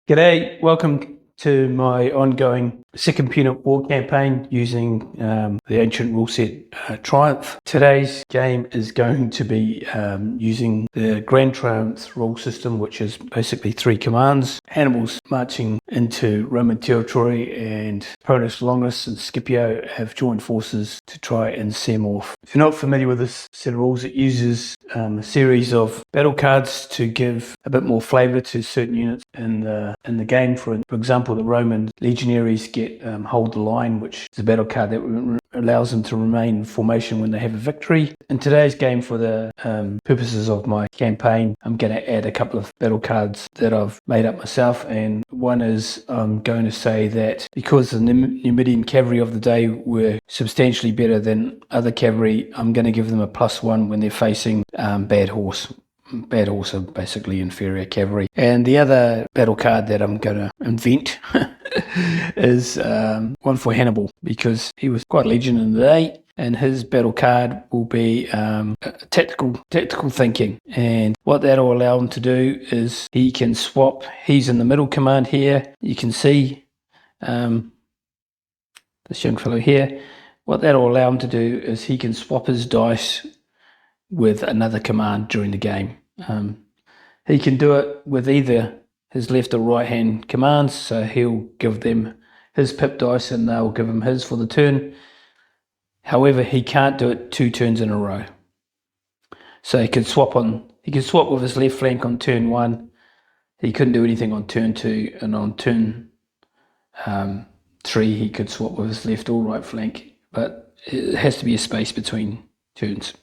G'day, welcome to my ongoing second Punic war campaign using the ancient rule set Triumph. Today's game is going to be using the Grand Triumph rule system, which is basically 3 commands. Hannibal's marching into Roman territory, and Punic, Longus and Scipio have joined forces to try and stem off. If you're not familiar with this set of rules, it uses a series of battle cards to give a bit more flavour to certain units in the game. For example, the Roman legionaries get Hold the Line, which is a battle card that allows them to remain in formation when they have a victory. In today's game, for the purposes of my campaign, I'm going to add a couple of battle cards that I've made up myself, and one is I'm going to say that because the Numidian cavalry of the day were substantially better than other cavalry, I'm going to give them a +1 when they're facing bad horse. Bad horse are basically inferior cavalry. And the other battle card that I'm going to invent is one for Hannibal, because he was quite a legend in the day, and his battle card will be tactical thinking. And what that will allow him to do is he can swap. He's in the middle command here. You can see this young fellow here. What that will allow him to do is he can swap his dice with another command during the game. He can do it with either his left or right hand commands, so he'll give them his pip dice and they'll give him his for the turn. However, he can't do it 2 turns in a row. So he can swap with his left flank on turn 1. He couldn't do anything on turn 2, and on turn 3 he could swap with his left or right flank, but it has to be a space between turns.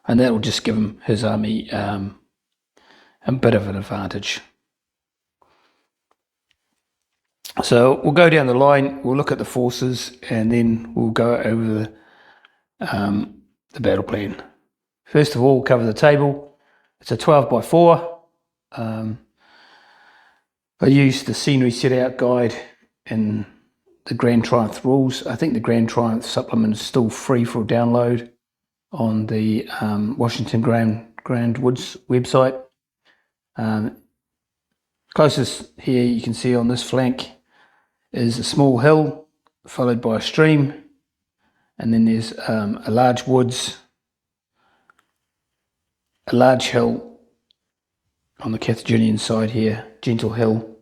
And that will just give him his army a bit of an advantage. So we'll go down the line, we'll look at the forces, and then we'll go over the battle plan. First of all, we'll cover the table. It's a 12x4. I used the scenery set out guide in the Grand Triumph rules. I think the Grand Triumph supplement is still free for download on the Washington Grand Woods website. Closest here you can see on this flank is a small hill followed by a stream, and then there's a large woods, a large hill on the Carthaginian side here, gentle hill,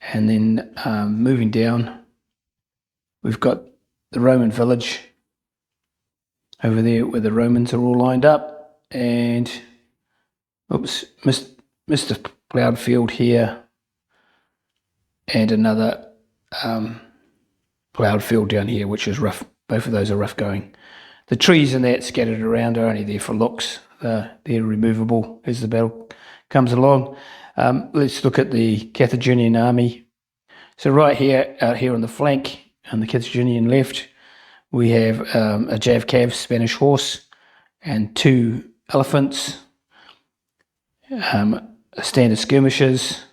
and then moving down we've got the Roman village over there where the Romans are all lined up, and oops, missed a ploughed field here, and another ploughed field down here, which is rough. Both of those are rough going. The trees and that scattered around are only there for looks. They're removable as the battle comes along. Let's look at the Carthaginian army. So right here, out here on the flank, on the Carthaginian left, we have a Jav-Cav Spanish horse and 2 elephants, standard skirmishers,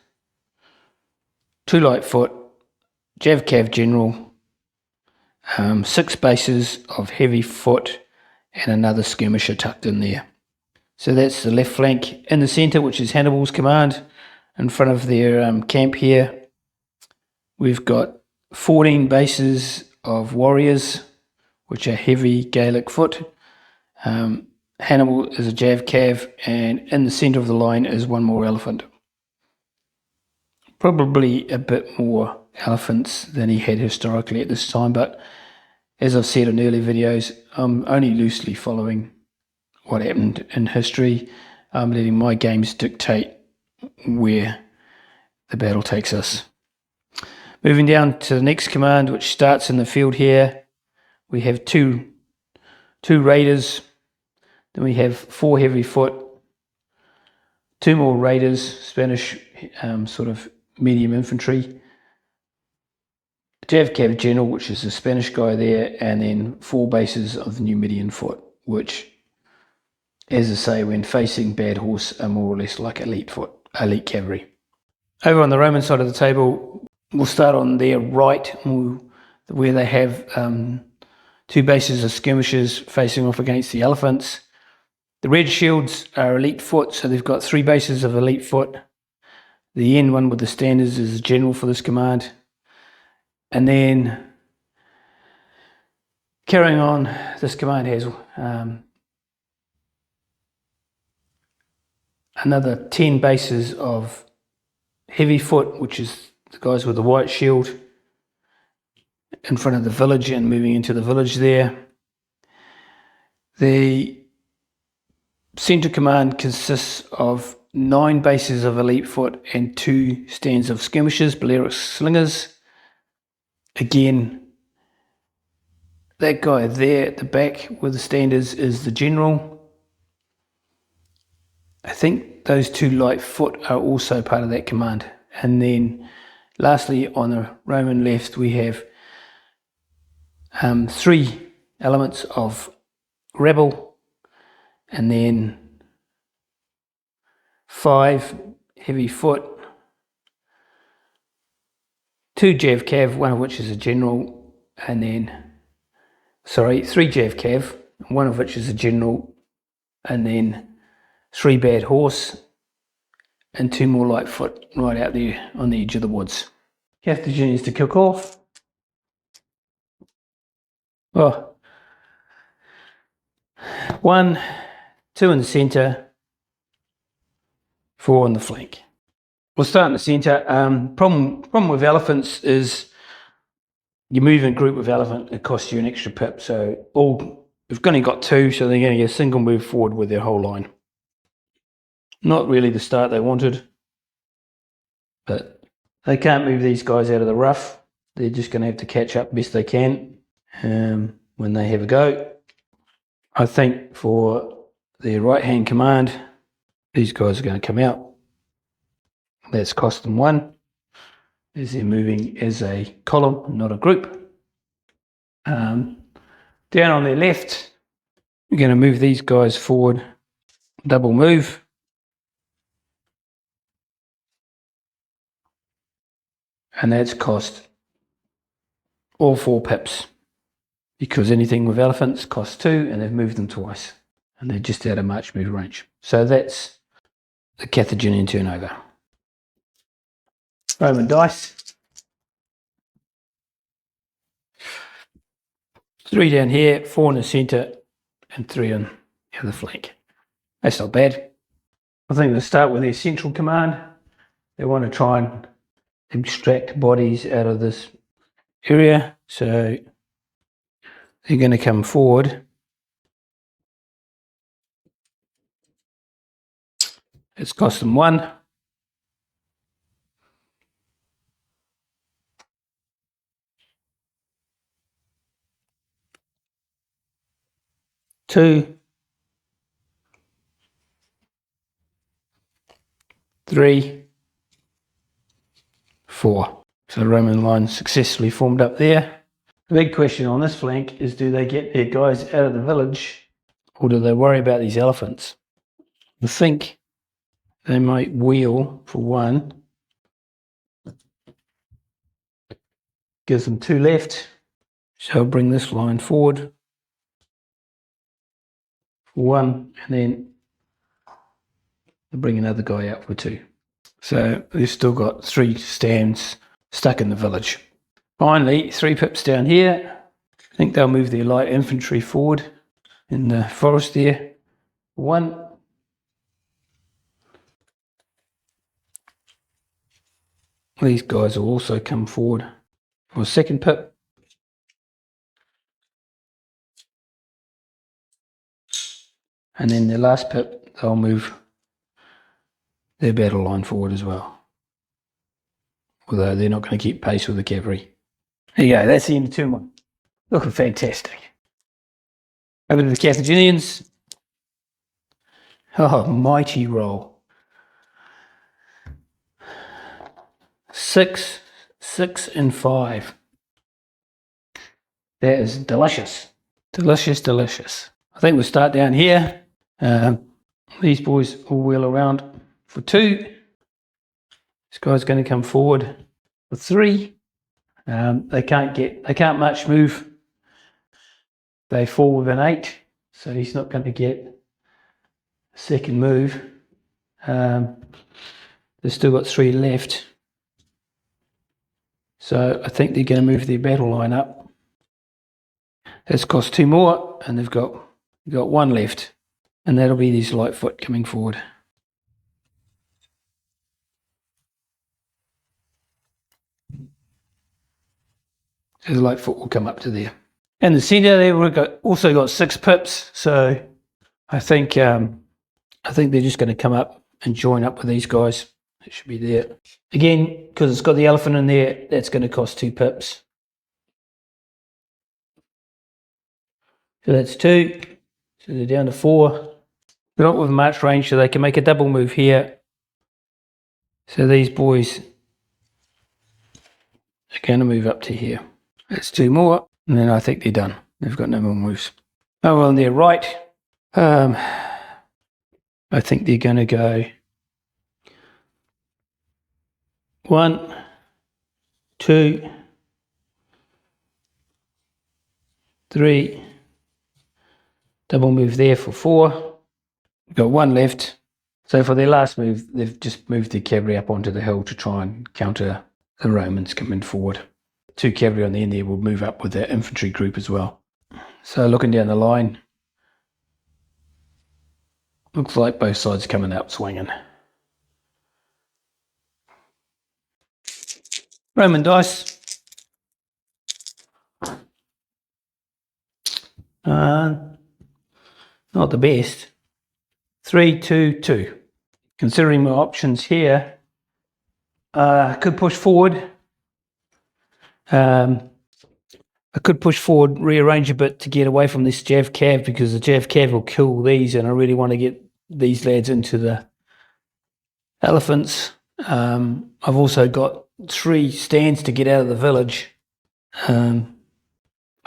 2 light foot, Jav-Cav general, 6 bases of heavy foot, and another skirmisher tucked in there. So that's the left flank. In the centre, which is Hannibal's command, in front of their camp here, we've got 14 bases of warriors, which are heavy Gaelic foot. Hannibal is a Jav-Cav, and in the centre of the line is 1 more elephant. Probably a bit more elephants than he had historically at this time, but as I've said in earlier videos, I'm only loosely following what happened in history. I'm letting my games dictate where the battle takes us. Moving down to the next command, which starts in the field here, we have two raiders, then we have 4 heavy foot, 2 more raiders, Spanish sort of medium infantry, Jav-Cav general, which is the Spanish guy there, and then 4 bases of the Numidian foot, which, as I say, when facing bad horse, are more or less like elite elite cavalry. Over on the Roman side of the table, we'll start on their right, where they have 2 bases of skirmishers facing off against the elephants. The red shields are elite foot, so they've got 3 bases of elite foot, The end one with the standards is general for this command. And then carrying on, this command has another 10 bases of heavy foot, which is the guys with the white shield in front of the village and moving into the village there. The centre command consists of 9 bases of elite foot and 2 stands of skirmishers, Balearic slingers. Again, that guy there at the back with the standards is the general. I think those 2 light foot are also part of that command. And then lastly, on the Roman left, we have 3 elements of rebel, and then 5 heavy foot, 2 Jav Cav, one of which is a general, and then 3 Jav Cav, one of which is a general, and then 3 bad horse, and 2 more light foot right out there on the edge of the woods. Carthaginians to kick off. Oh, 1, 2 in the centre, 4 on the flank. We'll start in the centre. Problem with elephants is you move in a group with elephant, it costs you an extra pip. So we've only got 2, so they're going to get a single move forward with their whole line. Not really the start they wanted, but they can't move these guys out of the rough. They're just going to have to catch up best they can when they have a go. I think for their right-hand command, these guys are going to come out. That's cost them 1, as they're moving as a column, not a group. Down on their left, we're going to move these guys forward, double move. And that's cost all 4 pips, because anything with elephants costs 2, and they've moved them twice, and they're just out of march move range. So that's the Carthaginian turnover. Roman dice. 3 down here, 4 in the centre, and 3 on the other flank. That's not bad. I think they'll start with their central command. They want to try and extract bodies out of this area, so they're going to come forward. It's cost them 1. 2, 3, 4. So the Roman line successfully formed up there. The big question on this flank is, do they get their guys out of the village, or do they worry about these elephants? I think they might wheel for 1. Gives them 2 left. So I'll bring this line forward for 1, and then I'll bring another guy out for 2. So they've still got 3 stands stuck in the village. Finally, 3 pips down here. I think they'll move their light infantry forward in the forest there. 1. These guys will also come forward for a second pip. And then the last pip, they'll move their battle line forward as well, although they're not going to keep pace with the cavalry. There you go, that's the end of turn 1. Looking fantastic. Over to the Carthaginians. Oh, mighty roll. 6, 6, and 5. That is delicious. Delicious, delicious. I think we'll start down here. These boys will wheel around for 2. This guy's going to come forward for 3. They can't much move. They fall with an 8, so he's not going to get a second move. They've still got 3 left. So I think they're going to move their battle line up. That's cost 2 more, and they've got 1 left. And that'll be this Lightfoot coming forward. So the Lightfoot will come up to there. And the centre there, we've also got 6 pips. So I think they're just going to come up and join up with these guys. It should be there. Again, because it's got the elephant in there, that's going to cost 2 pips. So that's 2. So they're down to 4. They're not with march range, so they can make a double move here. So these boys are going to move up to here. That's 2 more, and then I think they're done. They've got no more moves. Oh, well, on their right, I think they're going to go 1, 2, 3. Double move there for 4. We've got 1 left. So for their last move, they've just moved their cavalry up onto the hill to try and counter the Romans coming forward. 2 cavalry on the end there will move up with their infantry group as well. So looking down the line, looks like both sides coming out swinging. Roman dice. Not the best. 3, 2, 2. Considering my options here, I could push forward. I could push forward, rearrange a bit to get away from this Jav Cav, because the Jav Cav will kill these, and I really want to get these lads into the elephants. I've also got 3 stands to get out of the village. I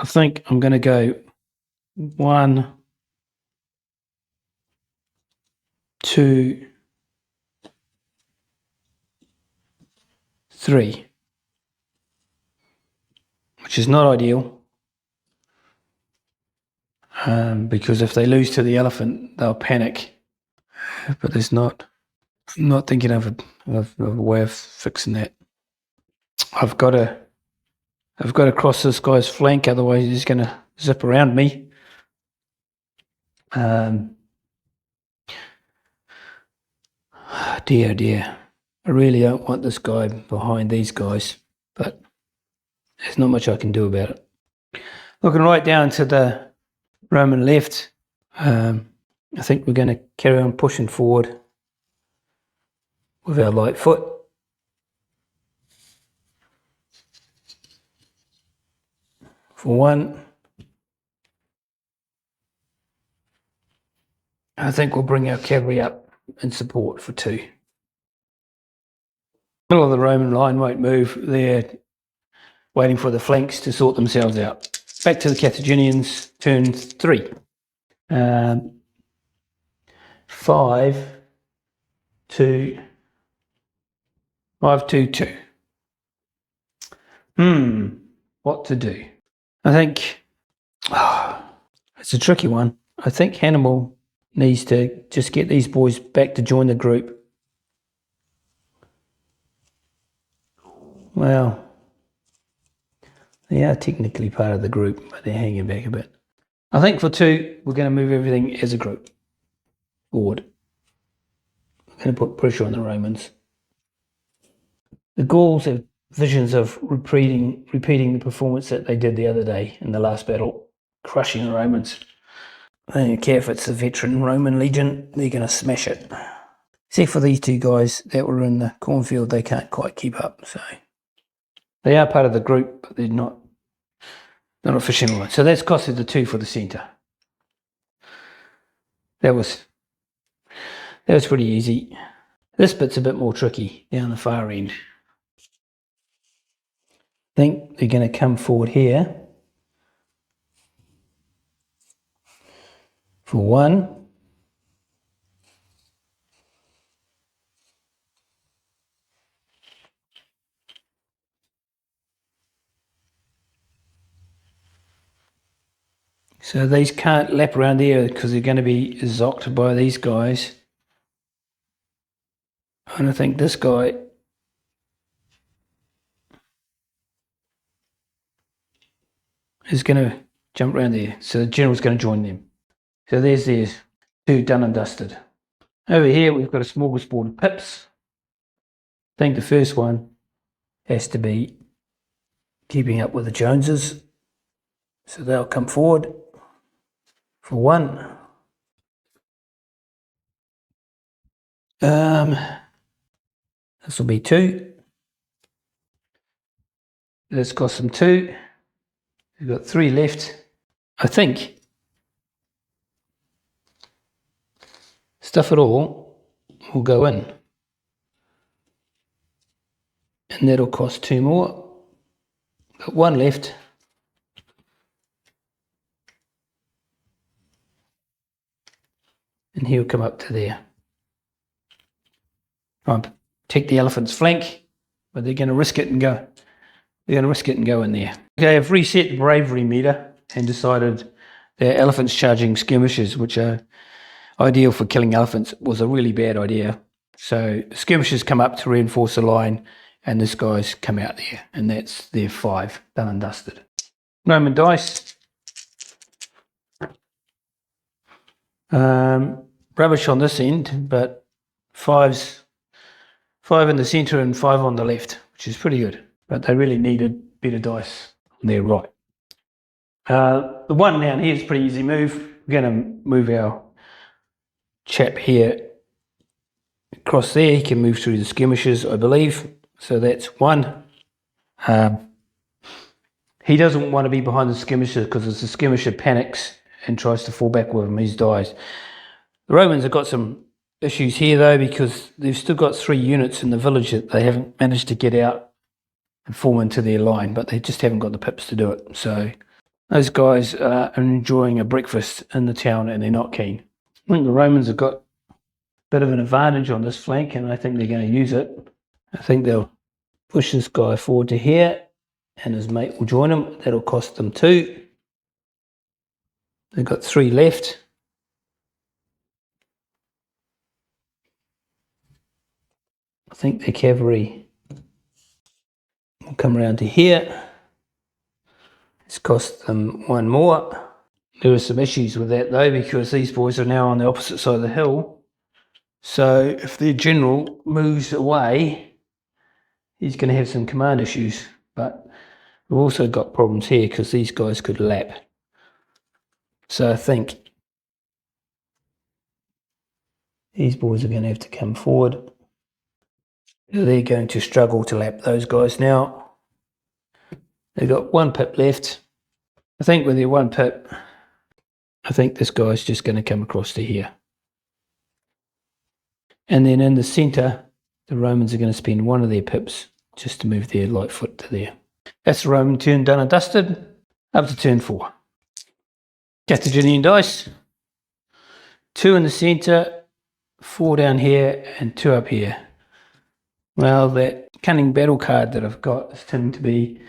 think I'm going to go 1, 2, 3, which is not ideal, because if they lose to the elephant, they'll panic. But there's not. I'm not thinking of a way of fixing that. I've got to cross this guy's flank, otherwise he's going to zip around me. Dear. I really don't want this guy behind these guys, but there's not much I can do about it. Looking right down to the Roman left, I think we're going to carry on pushing forward with our Lightfoot. For 1, I think we'll bring our cavalry up in support for 2. Middle of the Roman line won't move. They're waiting for the flanks to sort themselves out. Back to the Carthaginians, turn 3. 5, 2, 5, 2, 2. What to do? I think it's a tricky one. I think Hannibal needs to just get these boys back to join the group. Well, they are technically part of the group, but they're hanging back a bit. I think for 2, we're going to move everything as a group forward. We're going to put pressure on the Romans. The Gauls have visions of repeating the performance that they did the other day in the last battle, crushing the Romans. They don't care if it's the veteran Roman legion, they're going to smash it. Except for these 2 guys that were in the cornfield, they can't quite keep up. So they are part of the group, but they're not official. So that's costed the 2 for the centre. That was pretty easy. This bit's a bit more tricky down the far end. I think they're going to come forward here for 1. So these can't lap around here because they're going to be zocked by these guys. And I think this guy is going to jump around there. So the general's going to join them. So there's two done and dusted. Over here, we've got a smorgasbord of pips. I think the first one has to be keeping up with the Joneses. So they'll come forward for one. This will be two. Let's cost them two. We've got three left. I think stuff it all will go in. And that'll cost two more. Got one left. And he'll come up to there. Try and protect the elephant's flank, but they're going to risk it and go. They're going to risk it and go in there. Okay, I've reset the bravery meter and decided that elephants charging skirmishers, which are ideal for killing elephants, was a really bad idea. So skirmishers come up to reinforce the line, and this guy's come out there, and that's their 5 done and dusted. Roman dice. Rubbish on this end, but 5 in the centre and 5 on the left, which is pretty good. But they really needed better dice on their right. The one down here is a pretty easy move. We're going to move our chap here across there. He can move through the skirmishers, I believe. So that's one. He doesn't want to be behind the skirmisher because as the skirmisher panics and tries to fall back with him, he dies. The Romans have got some issues here though, because they've still got 3 units in the village that they haven't managed to get out and form into their line, but they just haven't got the pips to do it. So those guys are enjoying a breakfast in the town and they're not keen. I think the Romans have got a bit of an advantage on this flank, and I think they're going to use it. I think they'll push this guy forward to here, and his mate will join him. That'll cost them 2. They've got 3 left. I think the cavalry will come around to here. It's cost them 1 more. There are some issues with that though, because these boys are now on the opposite side of the hill. So if their general moves away, he's going to have some command issues. But we've also got problems here because these guys could lap. So I think these boys are going to have to come forward. They're going to struggle to lap those guys now. They've got 1 pip left. I think with their 1 pip, I think this guy's just going to come across to here. And then in the centre, the Romans are going to spend 1 of their pips just to move their light foot to there. That's the Roman turn done and dusted. Up to turn 4. Carthaginian dice. 2 in the centre, 4 down here, and 2 up here. Well, that cunning battle card that I've got is turning to be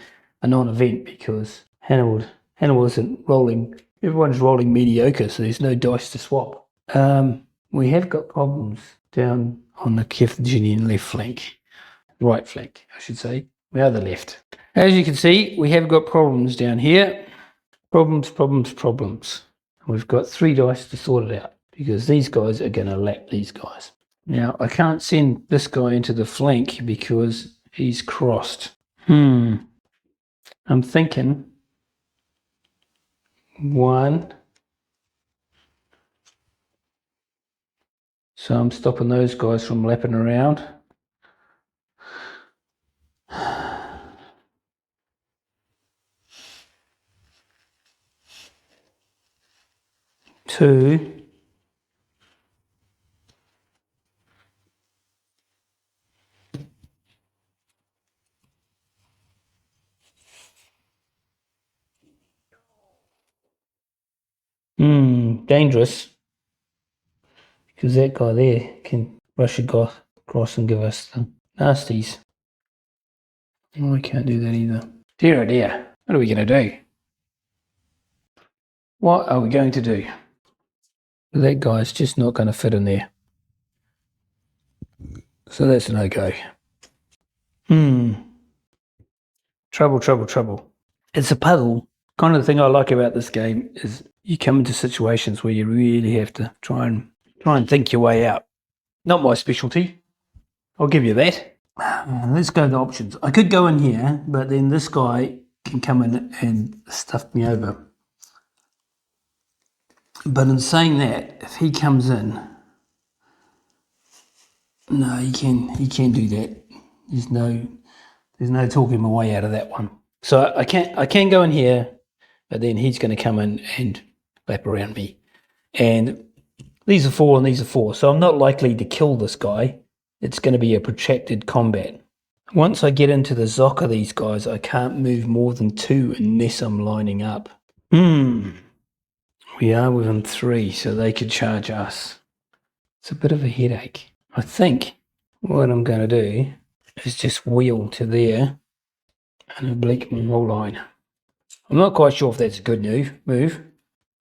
a non-event because Hannibal isn't rolling. Everyone's rolling mediocre, so there's no dice to swap. We have got problems down on the Carthaginian left flank. Right flank, I should say. The other left. As you can see, we have got problems down here. Problems. We've got 3 dice to sort it out because these guys are going to lap these guys. Now, I can't send this guy into the flank because he's crossed. I'm thinking 1. So I'm stopping those guys from lapping around. 2. Dangerous. Because that guy there can rush across and give us the nasties. Oh, I can't do that either. Dear oh dear, what are we going to do? What are we going to do? That guy's just not going to fit in there. So that's no go. Trouble. It's a puzzle. Kind of the thing I like about this game is you come into situations where you really have to try and think your way out. Not my specialty. I'll give you that. Let's go to the options. I could go in here, but then this guy can come in and stuff me over. But in saying that, if he comes in, no, he can do that. There's no talking my way out of that one. So I can go in here, but then he's going to come in and lap around me. And these are 4 and these are 4, so I'm not likely to kill this guy. It's going to be a protracted combat. Once I get into the zock of these guys, I can't move more than 2 unless I'm lining up. We are within 3, so they could charge us. It's a bit of a headache. I think what I'm going to do is just wheel to there and oblique my whole line. I'm not quite sure if that's a good move.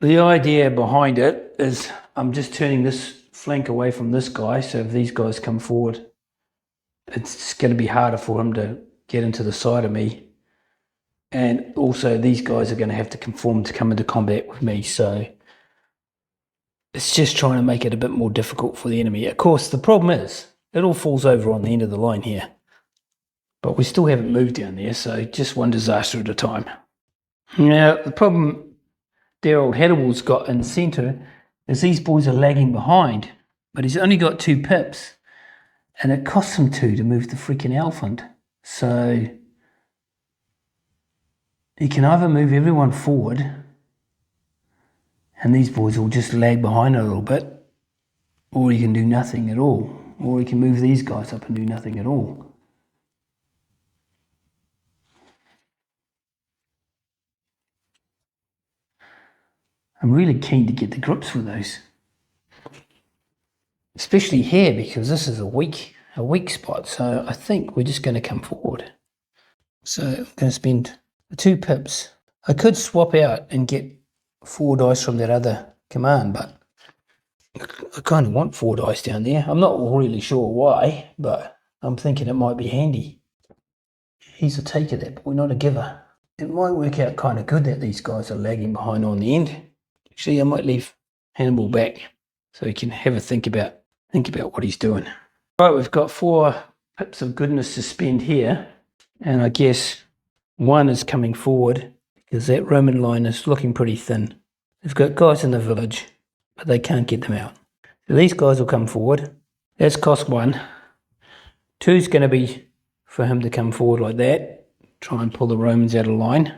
The idea behind it is I'm just turning this flank away from this guy, so if these guys come forward, it's going to be harder for him to get into the side of me. And also these guys are going to have to conform to come into combat with me, so it's just trying to make it a bit more difficult for the enemy. Of course, the problem is it all falls over on the end of the line here. But we still haven't moved down there, so just one disaster at a time. Now, the problem Daryl Hannibal's got in the centre is these boys are lagging behind, but he's only got 2 pips, and it costs him 2 to move the freaking elephant. So he can either move everyone forward, and these boys will just lag behind a little bit, or he can do nothing at all, or he can move these guys up and do nothing at all. I'm really keen to get to grips with those. Especially here, because this is a weak spot, so I think we're just going to come forward. So I'm going to spend the 2 pips. I could swap out and get 4 dice from that other command, but I kind of want 4 dice down there. I'm not really sure why, but I'm thinking it might be handy. He's a taker there, but we're not a giver. It might work out kind of good that these guys are lagging behind on the end. Actually, I might leave Hannibal back so he can have a think about what he's doing. Right, we've got 4 pips of goodness to spend here, and I guess 1 is coming forward because that Roman line is looking pretty thin. They've got guys in the village, but they can't get them out. So these guys will come forward. That's cost 1. 2 is going to be for him to come forward like that, try and pull the Romans out of line.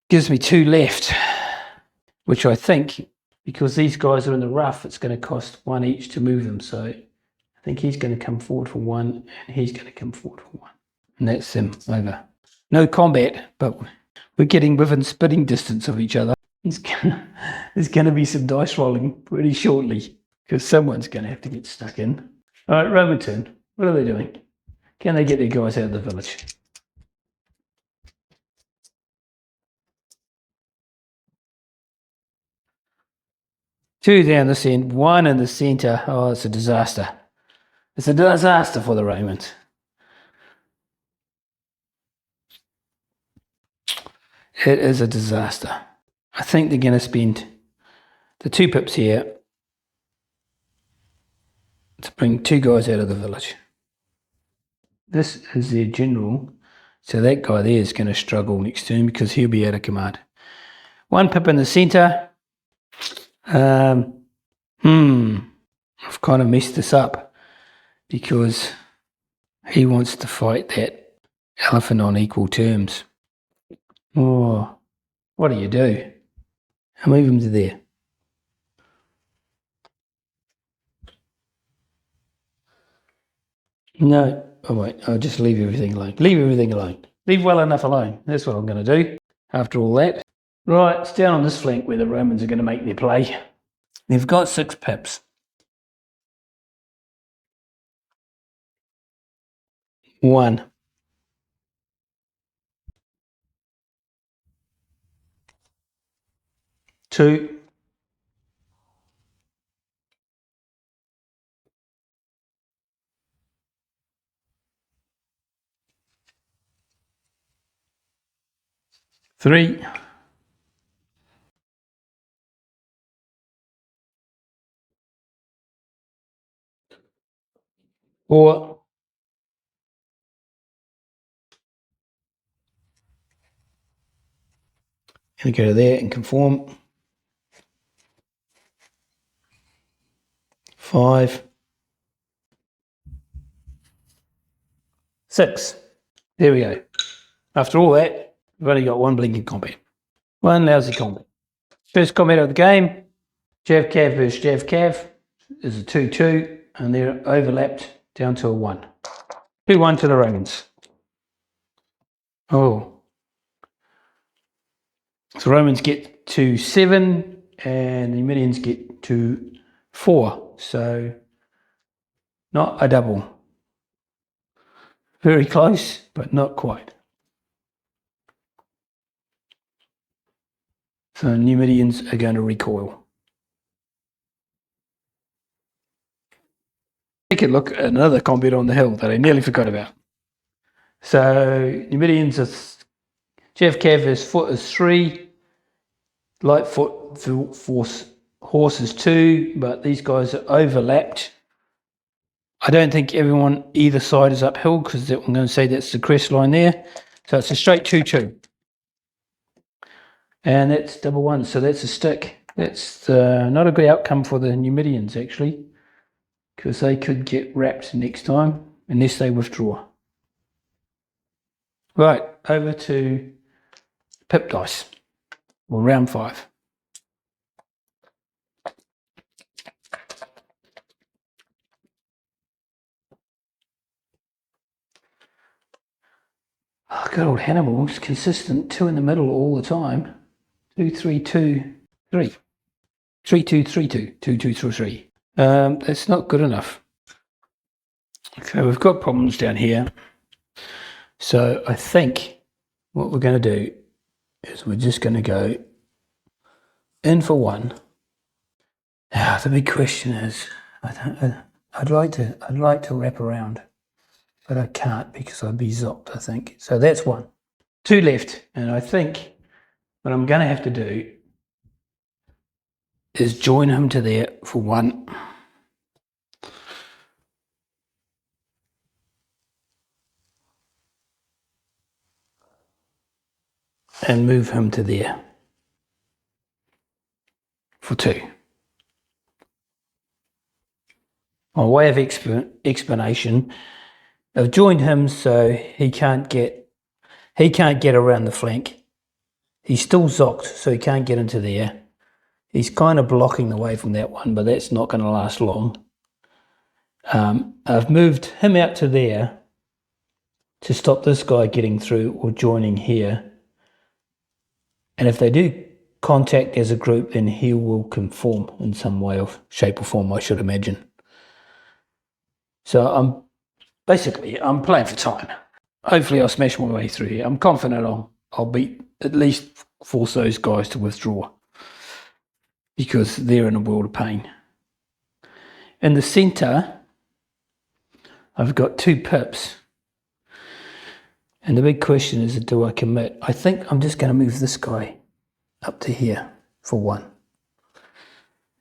Gives me 2 left, which I think, because these guys are in the rough, it's going to cost 1 each to move them. So I think he's going to come forward for 1, and he's going to come forward for 1. And that's them over. No combat, but we're getting within spitting distance of each other. There's going to be some dice rolling pretty shortly, because someone's going to have to get stuck in. All right, Roman turn. What are they doing? Can they get their guys out of the village? Two down this end, 1 in the centre. Oh, it's a disaster. It's a disaster for the Romans. It is a disaster. I think they're going to spend the 2 pips here to bring 2 guys out of the village. This is their general, so that guy there is going to struggle next turn because he'll be out of command. 1 pip in the centre. I've kind of messed this up because he wants to fight that elephant on equal terms. Oh, what do you do? I move him to there. No, oh wait, I'll just leave everything alone. Leave everything alone. Leave well enough alone. That's what I'm going to do after all that. Right, it's down on this flank where the Romans are going to make their play. They've got 6 pips. 1. 2. 3, 4, and go to there and conform. 5, 6. There we go. After all that, we've only got one blinking combat. One lousy combat. First combat of the game, Jav Cav versus Jav Cav is a 2-2, and they're overlapped down to a 1. 2-1 to the Romans. Oh. So Romans get to 7, and the Numidians get to 4. So not a double. Very close, but not quite. So Numidians are going to recoil. Take a look at another combat on the hill that I nearly forgot about. So Numidians are Jav Cav is 3, Lightfoot force horse is 2, but these guys are overlapped. I don't think everyone either side is uphill because I'm going to say that's the crest line there. So it's a straight 2-2. And that's double 1, so that's a stick. That's not a good outcome for the Numidians actually, because they could get wrapped next time unless they withdraw. Right, over to pip dice, or round 5. Oh, good old Hannibal, it's consistent, 2 in the middle all the time. 2, 3, 2, 3. 3, 2, 3, 2, 2, 2, 3, 3. That's not good enough. Okay, we've got problems down here. So I think what we're going to do is we're just going to go in for 1. Now the big question is, I'd like to wrap around, but I can't because I'd be zopped, I think. So that's 1. 2 left, and I think what I'm going to have to do is join him to there for 1. And move him to there for 2. My way of explanation, I've joined him so he can't get around the flank. He's still zocked, so he can't get into there. He's kind of blocking the way from that one, but that's not going to last long. I've moved him out to there to stop this guy getting through or joining here. And if they do contact as a group, then he will conform in some way or shape or form, I should imagine. So I'm playing for time. Hopefully I'll smash my way through here. I'm confident I'll beat, at least force those guys to withdraw, because they're in a world of pain. In the centre, I've got 2 pips. And the big question is, do I commit? I think I'm just going to move this guy up to here for 1.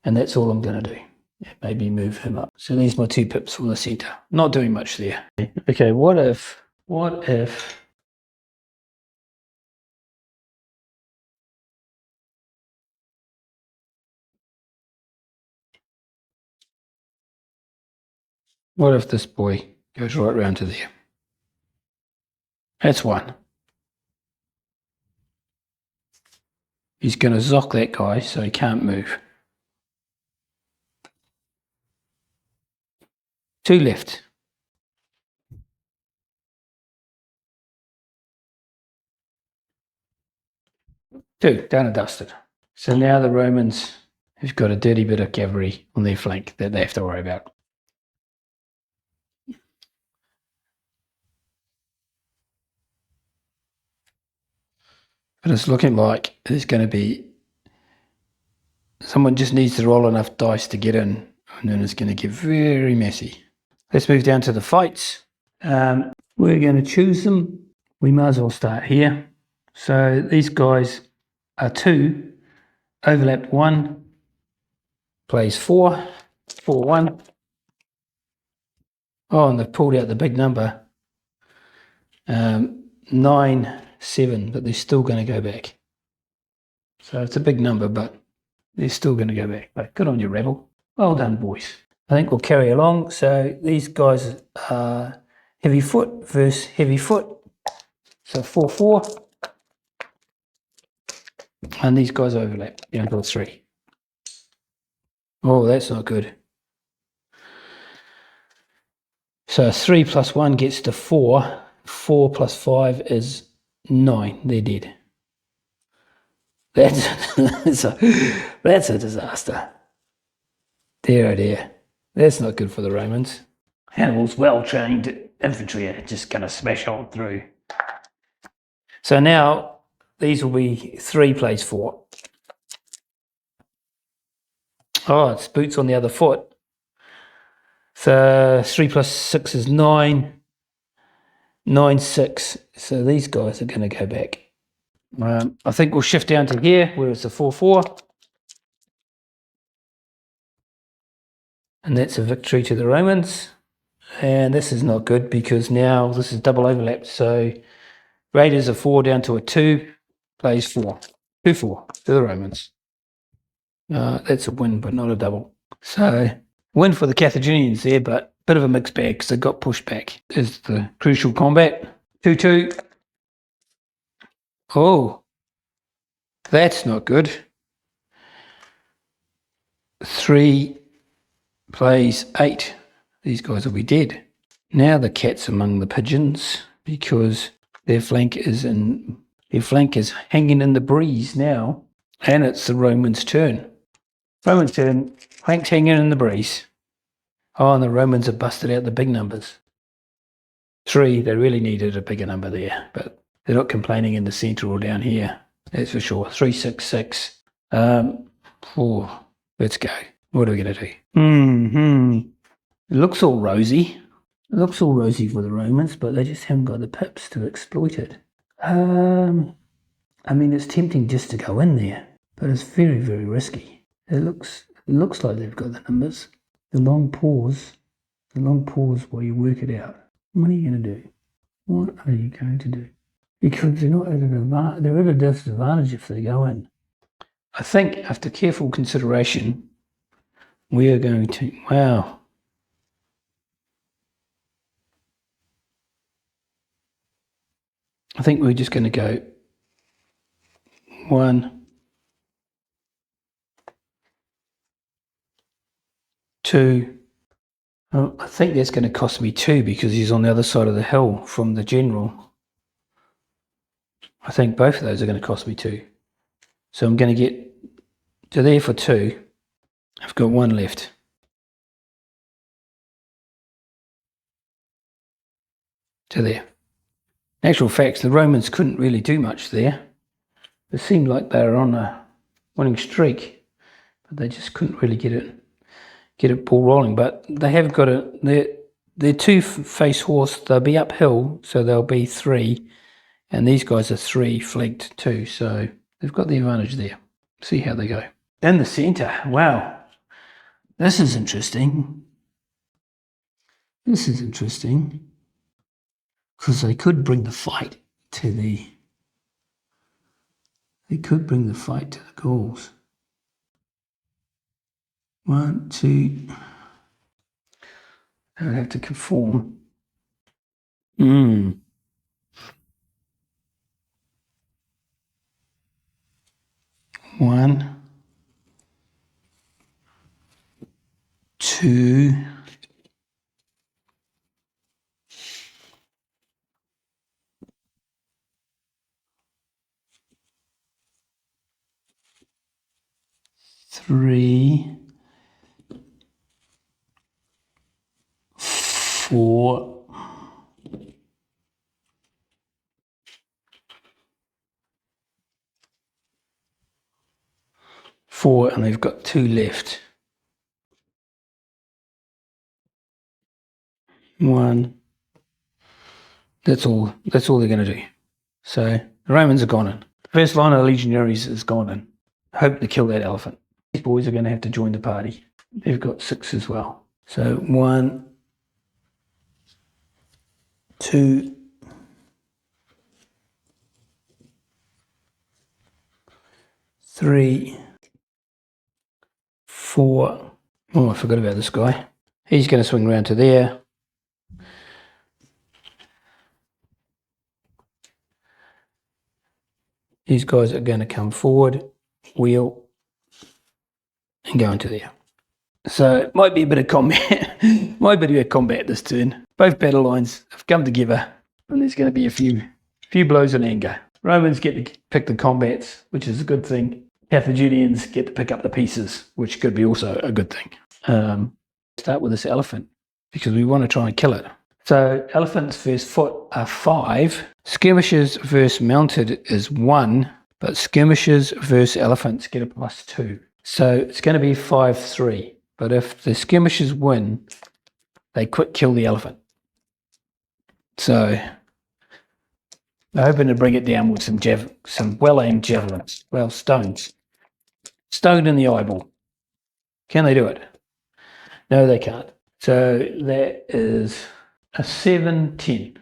And that's all I'm going to do. Maybe move him up. So there's my 2 pips for the centre. Not doing much there. Okay, what if this boy goes right round to there? That's 1. He's going to zock that guy so he can't move. 2 left. 2, done and dusted. So now the Romans have got a dirty bit of cavalry on their flank that they have to worry about. But it's looking like there's going to be, someone just needs to roll enough dice to get in, and then it's going to get very messy. Let's move down to the fights. We're going to choose them. We might as well start here. So these guys are 2, overlapped 1, plays 4, 4, 1. Oh, and they've pulled out the big number, 9, 7, but they're still going to go back. So it's a big number, but they're still going to go back. But good on you, Rebel. Well done, boys. I think we'll carry along. So these guys are heavy foot versus heavy foot. So 4, 4. And these guys overlap down to a 3. Oh, that's not good. So 3 plus 1 gets to 4. 4 plus 5 is 9. They're dead. That's a disaster. Dear oh dear. That's not good for the Romans. Hannibal's well-trained infantry are just going to smash on through. So now these will be 3 plays 4. Oh, it's boots on the other foot. So 3 plus 6 is 9. 9, 6. So these guys are going to go back. I think we'll shift down to here where it's a 4, 4. And that's a victory to the Romans. And this is not good because now this is double overlapped. So Raiders are 4 down to a 2, plays 4. 2, 4 to the Romans. That's a win, but not a double. So win for the Carthaginians there, but bit of a mixed bag because they got pushed back. Is the crucial combat. 2, 2. Oh, that's not good. 3 plays 8. These guys will be dead. Now the cat's among the pigeons because their flank is hanging in the breeze now, and it's the Romans' turn. Romans' turn, flank's hanging in the breeze. Oh, and the Romans have busted out the big numbers. 3, they really needed a bigger number there, but they're not complaining in the centre or down here. That's for sure. 3, 6, 6. 4. Let's go. What are we going to do? It looks all rosy. It looks all rosy for the Romans, but they just haven't got the pips to exploit it. I mean, it's tempting just to go in there, but it's very, very risky. It looks like they've got the numbers. The long pause while you work it out. What are you going to do? What are you going to do? Because they're at a disadvantage if they go in. I think after careful consideration, we are going to, wow. I think we're just going to go 1, 2. Oh, I think that's going to cost me 2 because he's on the other side of the hill from the general. I think both of those are going to cost me 2. So I'm going to get to there for 2. I've got 1 left. To there. In actual fact, the Romans couldn't really do much there. It seemed like they were on a winning streak, but they just couldn't really get it ball rolling. But they have got they're 2 face horse. They'll be uphill, so they'll be 3, and these guys are 3 flanked 2. So they've got the advantage there. See how they go. In the centre, wow, this is interesting. This is interesting because they could bring the fight to the. They could bring the fight to the Gauls. 1, 2. I would have to conform. 1, 2. 3, 4. 4, and they've got 2 left. 1. That's all they're going to do. So The Romans are gone in. First line of legionaries is gone in. Hope to kill that elephant. These boys are going to have to join the party. They've got 6 as well. So 1, 2, 3, 4. Oh, I forgot about this guy. He's going to swing around to there. These guys are going to come forward, wheel, and go into there. So it might be a bit of combat. Might be a bit of combat this turn. Both battle lines have come together, and there's going to be a few blows in anger. Romans get to pick the combats, which is a good thing. Carthaginians get to pick up the pieces, which could be also a good thing. Start with this elephant, because we want to try and kill it. So elephants versus foot are 5. Skirmishers versus mounted is 1, but skirmishers versus elephants get a +2. So it's going to be 5-3. But if the skirmishers win, they quick kill the elephant. So I'm hoping to bring it down with some well-aimed javelins. Well, stones. Stoned in the eyeball. Can they do it? No, they can't. So that is a 7-10.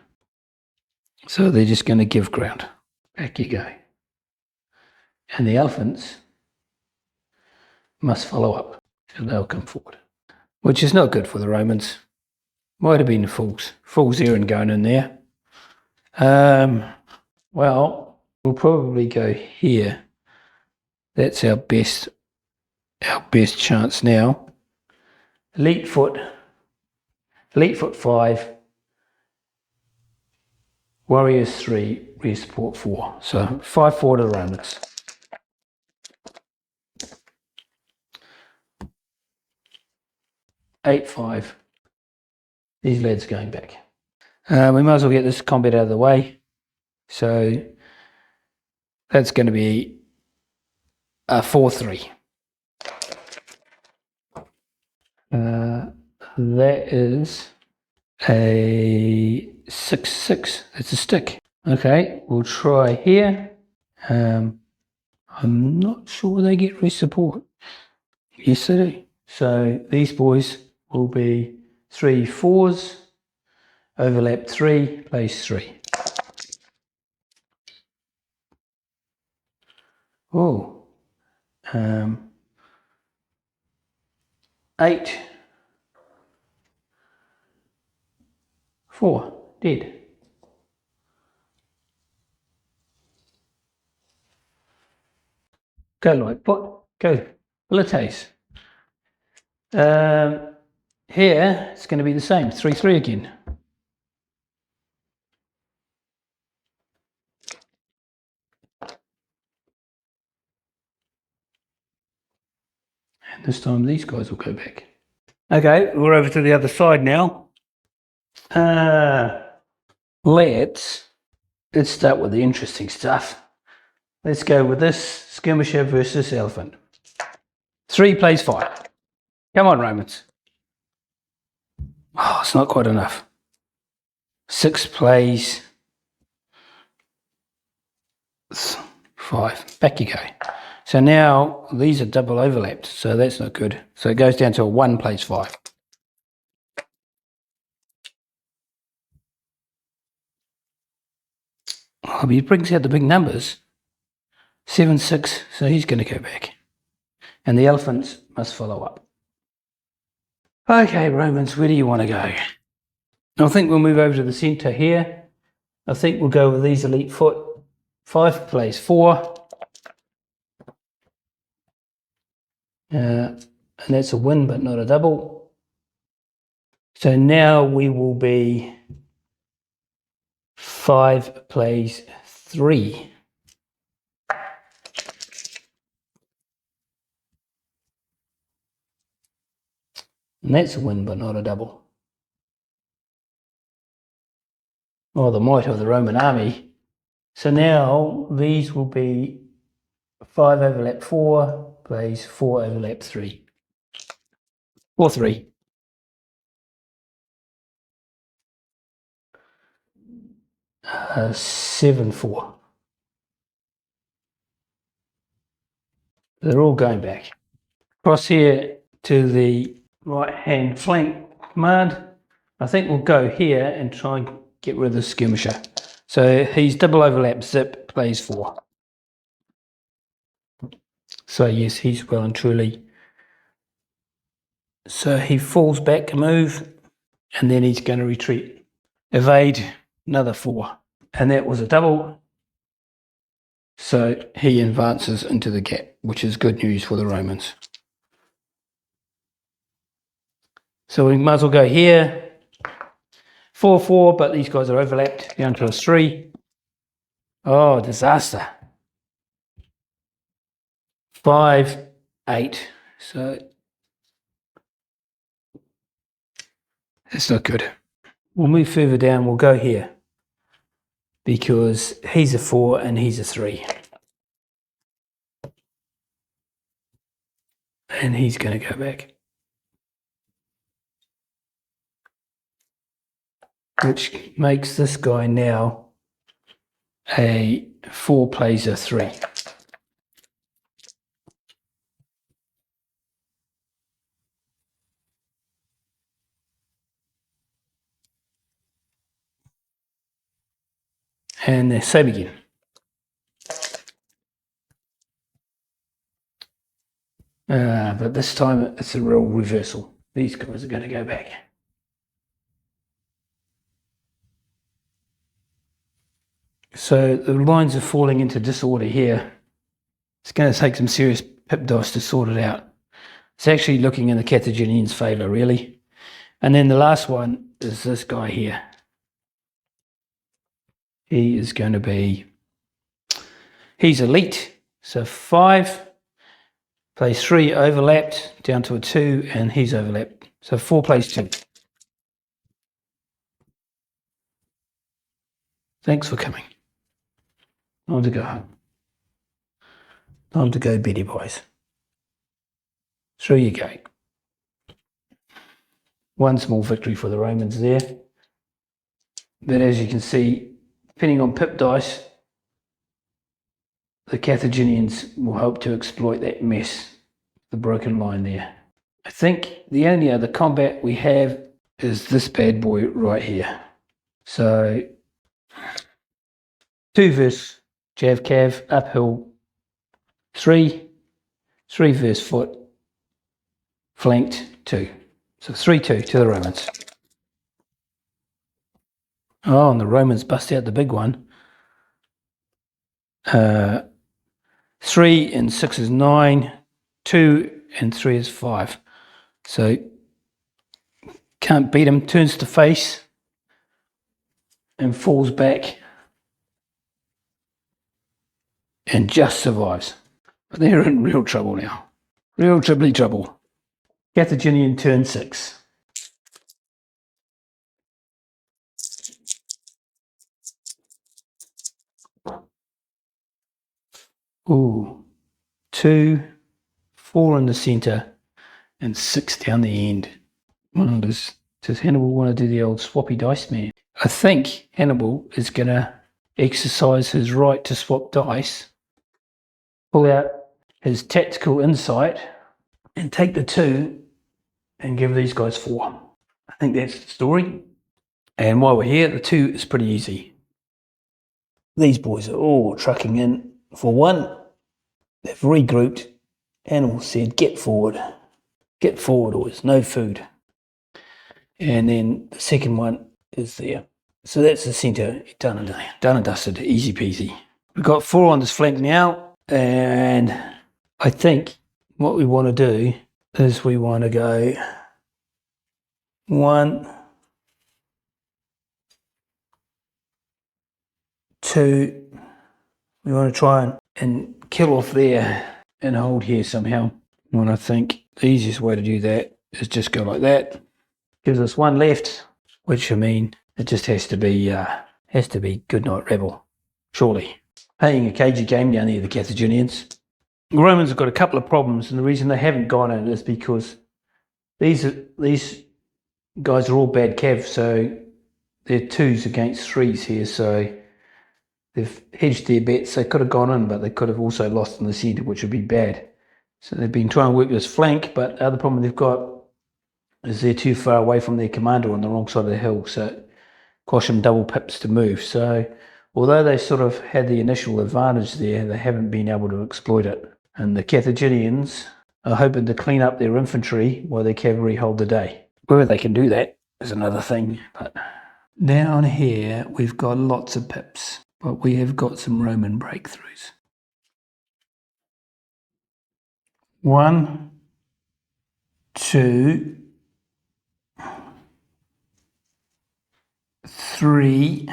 So they're just going to give ground. Back you go. And the elephants must follow up. So they'll come forward. Which is not good for the Romans. Might have been the fool's errand going in there. Well, we'll probably go here. That's our best chance now. Elite foot 5, warriors 3, rear support 4. So 5-4 to the Romans. (8-5). These lads are going back. We might as well get this combat out of the way. So that's going to be a 4-3. That is a 6-6. That's a stick. Okay, we'll try here. I'm not sure they get rear support. Yes, they do. So these boys will be 3 4s, overlap 3, place 3. Oh, 8, 4, dead. Go like foot, go Bilites. Here it's going to be the same, 3-3 again. And this time these guys will go back. Okay, we're over to the other side now. Let's start with the interesting stuff. Let's go with this skirmisher versus elephant. 3 plays 5. Come on, Romans. Oh, it's not quite enough. 6 plays 5. Back you go. So now these are double overlapped, so that's not good. So it goes down to a 1 plays 5. Oh, but he brings out the big numbers. 7-6, so he's going to go back. And the elephants must follow up. Okay, Romans, where do you want to go? I think we'll move over to the centre here. I think we'll go with these elite foot. 5 plays 4. And that's a win, but not a double. So now we will be 5 plays 3. And that's a win, but not a double. Oh, the might of the Roman army. So now these will be 5 overlap 4, plays 4 overlap 3. Or 3. Uh, 7-4. They're all going back. Cross here to the right hand flank command. I think we'll go here and try and get rid of the skirmisher. So he's double overlap, zip, plays 4. So yes, he's well and truly. So he falls back a move, and then he's going to retreat. Evade, another 4. And that was a double. So he advances into the gap, which is good news for the Romans. So we might as well go here. 4-4, but these guys are overlapped down to a 3. Oh, disaster. 5-8. So that's not good. We'll move further down. We'll go here because he's a 4 and he's a 3. And he's going to go back. Which makes this guy now a 4 plays a 3. And the same again. But this time it's a real reversal. These guys are going to go back. So the lines are falling into disorder here. It's going to take some serious pip dice to sort it out. It's actually looking in the Carthaginians' favour, really. And then the last one is this guy here. He is going to be... He's elite. So 5 plays 3 overlapped down to a 2, and he's overlapped. So 4 plays 2. Thanks for coming. Time to go home. Time to go beddy boys. Through you go. One small victory for the Romans there. But as you can see, depending on pip dice, the Carthaginians will hope to exploit that mess, the broken line there. I think the only other combat we have is this bad boy right here. So 2 verse jav cav, uphill 3 verse foot, flanked 2. So 3-2 to the Romans. Oh, and the Romans bust out the big one. 3 and 6 is 9, 2 and 3 is 5. So can't beat him, turns to face and falls back and just survives. But they're in real trouble now. Real tribbly trouble. Carthaginian turn 6. Ooh, 2, 4 in the centre, and 6 down the end. Well, does Hannibal want to do the old swappy dice man? I think Hannibal is going to exercise his right to swap dice, pull out his tactical insight, and take the 2 and give these guys 4. I think that's the story. And while we're here, the 2 is pretty easy. These boys are all trucking in for 1. They've regrouped. Hannibal said, get forward. Get forward, boys. No food. And then the second one is there. So that's the centre. Done and dusted. Easy peasy. We've got 4 on this flank now. And I think what we want to do is we want to go 1, 2. We want to try and kill off there and hold here somehow. And I think the easiest way to do that is just go like that. Gives us 1 left, which I mean, it just has to be good night rebel, surely. Playing a cagey game down here, the Carthaginians. The Romans have got a couple of problems, and the reason they haven't gone in is because these guys are all bad cav, so they're 2s against 3s here, so they've hedged their bets. They could have gone in, but they could have also lost in the centre, which would be bad. So they've been trying to work this flank, but the other problem they've got is they're too far away from their commander on the wrong side of the hill, so it costs them double pips to move. So although they sort of had the initial advantage there, they haven't been able to exploit it. And the Carthaginians are hoping to clean up their infantry while their cavalry hold the day. Whether they can do that is another thing. But down here, we've got lots of pips, but we have got some Roman breakthroughs. 1, 2, 3,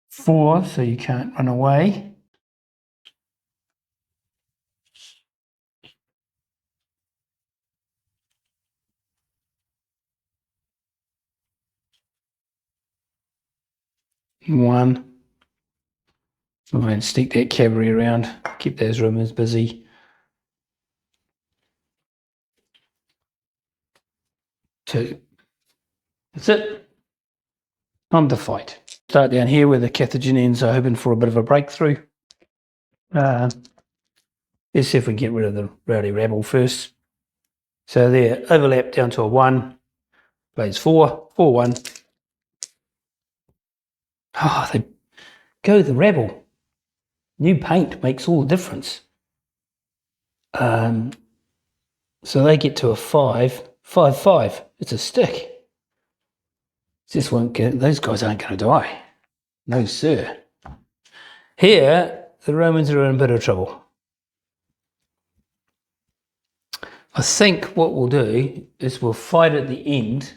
4, so you can't run away. 1. Try and stick that cavalry around, keep those Romans busy. 2. That's it. Time to fight. Start down here where the Carthaginians are hoping for a bit of a breakthrough. Let's see if we can get rid of the rowdy rabble first. So there, overlap down to a 1. Plays 4, 4, 1. Oh, they go the rabble. New paint makes all the difference. So they get to a 5, 5, 5. It's a stick. This won't get, those guys aren't going to die. No, sir. Here, the Romans are in a bit of trouble. I think what we'll do is we'll fight at the end.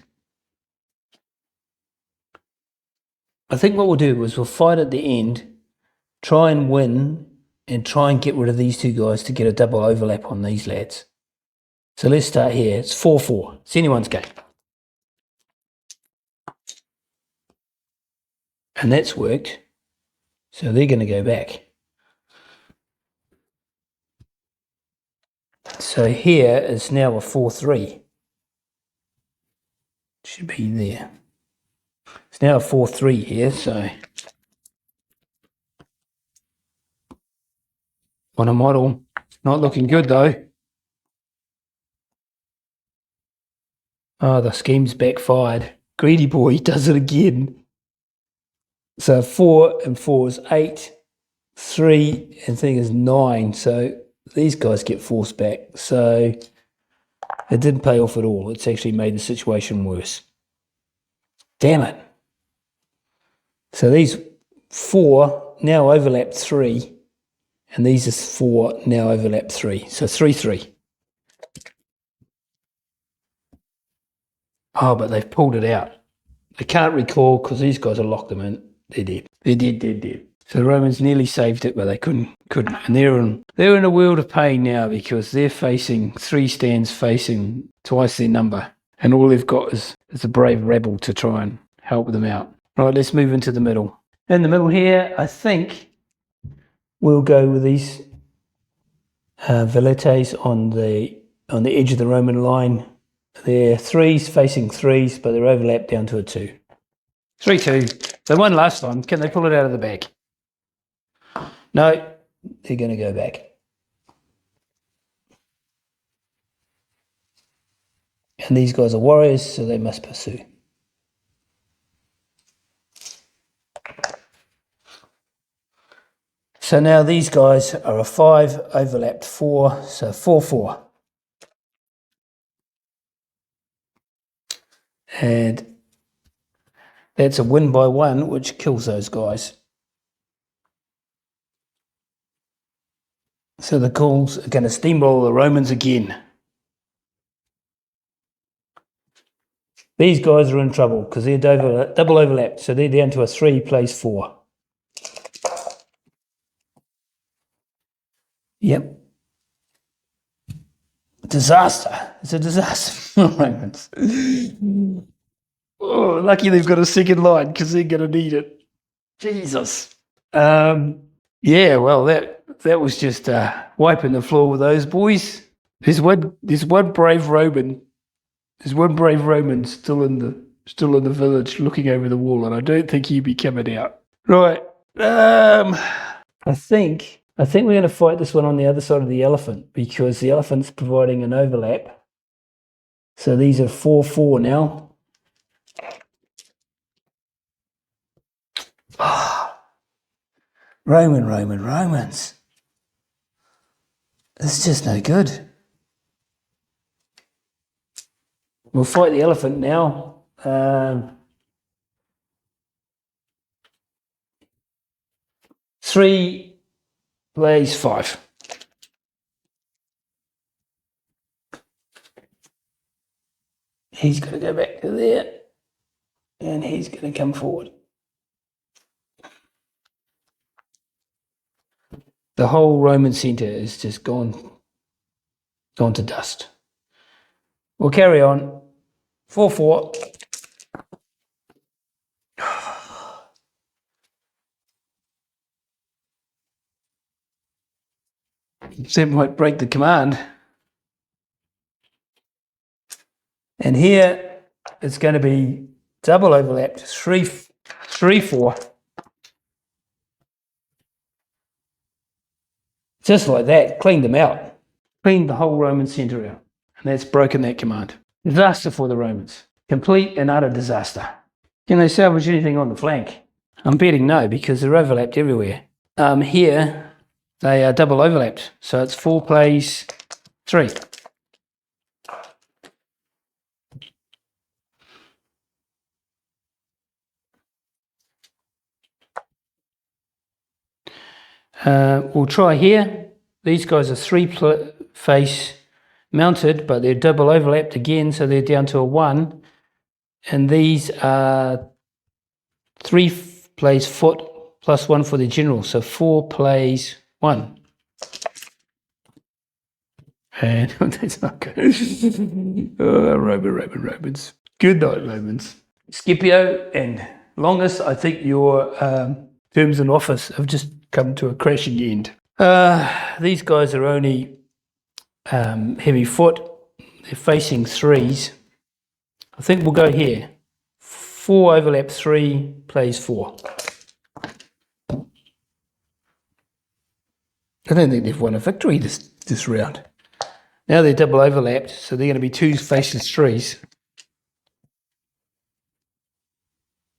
Try and win, and try and get rid of these two guys to get a double overlap on these lads. So let's start here. It's 4-4. It's anyone's game. And that's worked. So they're going to go back. So here is now a 4-3. Should be there. It's now a 4-3 here, so on a model. Not looking good though. Oh, the scheme's backfired. Greedy boy does it again. So 4 and 4 is 8. 3 and thing is 9. So these guys get forced back. So it didn't pay off at all. It's actually made the situation worse. Damn it. So these 4 now overlap 3. And these is 4 now overlap 3. So 3-3. Oh, but they've pulled it out. They can't recall because these guys have locked them in. They're dead. They're dead. So the Romans nearly saved it, but they couldn't. And they're in a world of pain now because they're facing 3 stands facing twice their number. And all they've got is a brave rebel to try and help them out. Right, let's move into the middle. In the middle here, I think we'll go with these velites on the edge of the Roman line. They're 3s facing 3s, but they're overlapped down to a 2. 3-2. They won last time. Can they pull it out of the bag? No, they're going to go back. And these guys are warriors, so they must pursue. So now these guys are a 5, overlapped 4, so 4-4. And that's a win by 1, which kills those guys. So the Gauls are going to steamroll the Romans again. These guys are in trouble because they're double overlapped, so they're down to a 3 plays 4. Yep. Disaster. It's a disaster for the Romans. Oh, lucky they've got a second line because they're going to need it. Jesus. Yeah, well, that was just wiping the floor with those boys. There's one brave Roman. There's one brave Roman still in the village looking over the wall, and I don't think he'll be coming out. Right. I think I think we're going to fight this one on the other side of the elephant because the elephant's providing an overlap. So these are 4-4 now. Romans. It's just no good. We'll fight the elephant now. 3 plays 5. He's going to go back to there, and he's going to come forward. The whole Roman centre is just gone to dust. We'll carry on. 4-4. That might break the command. And here it's going to be double overlapped, 3-4. Just like that, cleaned them out. Cleaned the whole Roman centre out. And that's broken that command. Disaster for the Romans. Complete and utter disaster. Can they salvage anything on the flank? I'm betting no, because they're overlapped everywhere. Here, they are double overlapped. So it's 4 plays 3. We'll try here. These guys are 3 face mounted, but they're double overlapped again, so they're down to a 1. And these are 3 plays foot plus 1 for the general, so 4 plays 1. And that's not good. Romans. Good night, Romans. Scipio and Longus, I think your terms in office have just come to a crashing end. These guys are only heavy foot. They're facing 3s. I think we'll go here. 4 overlap 3 plays 4. I don't think they've won a victory this round. Now they're double overlapped, so they're going to be 2 faces 3s.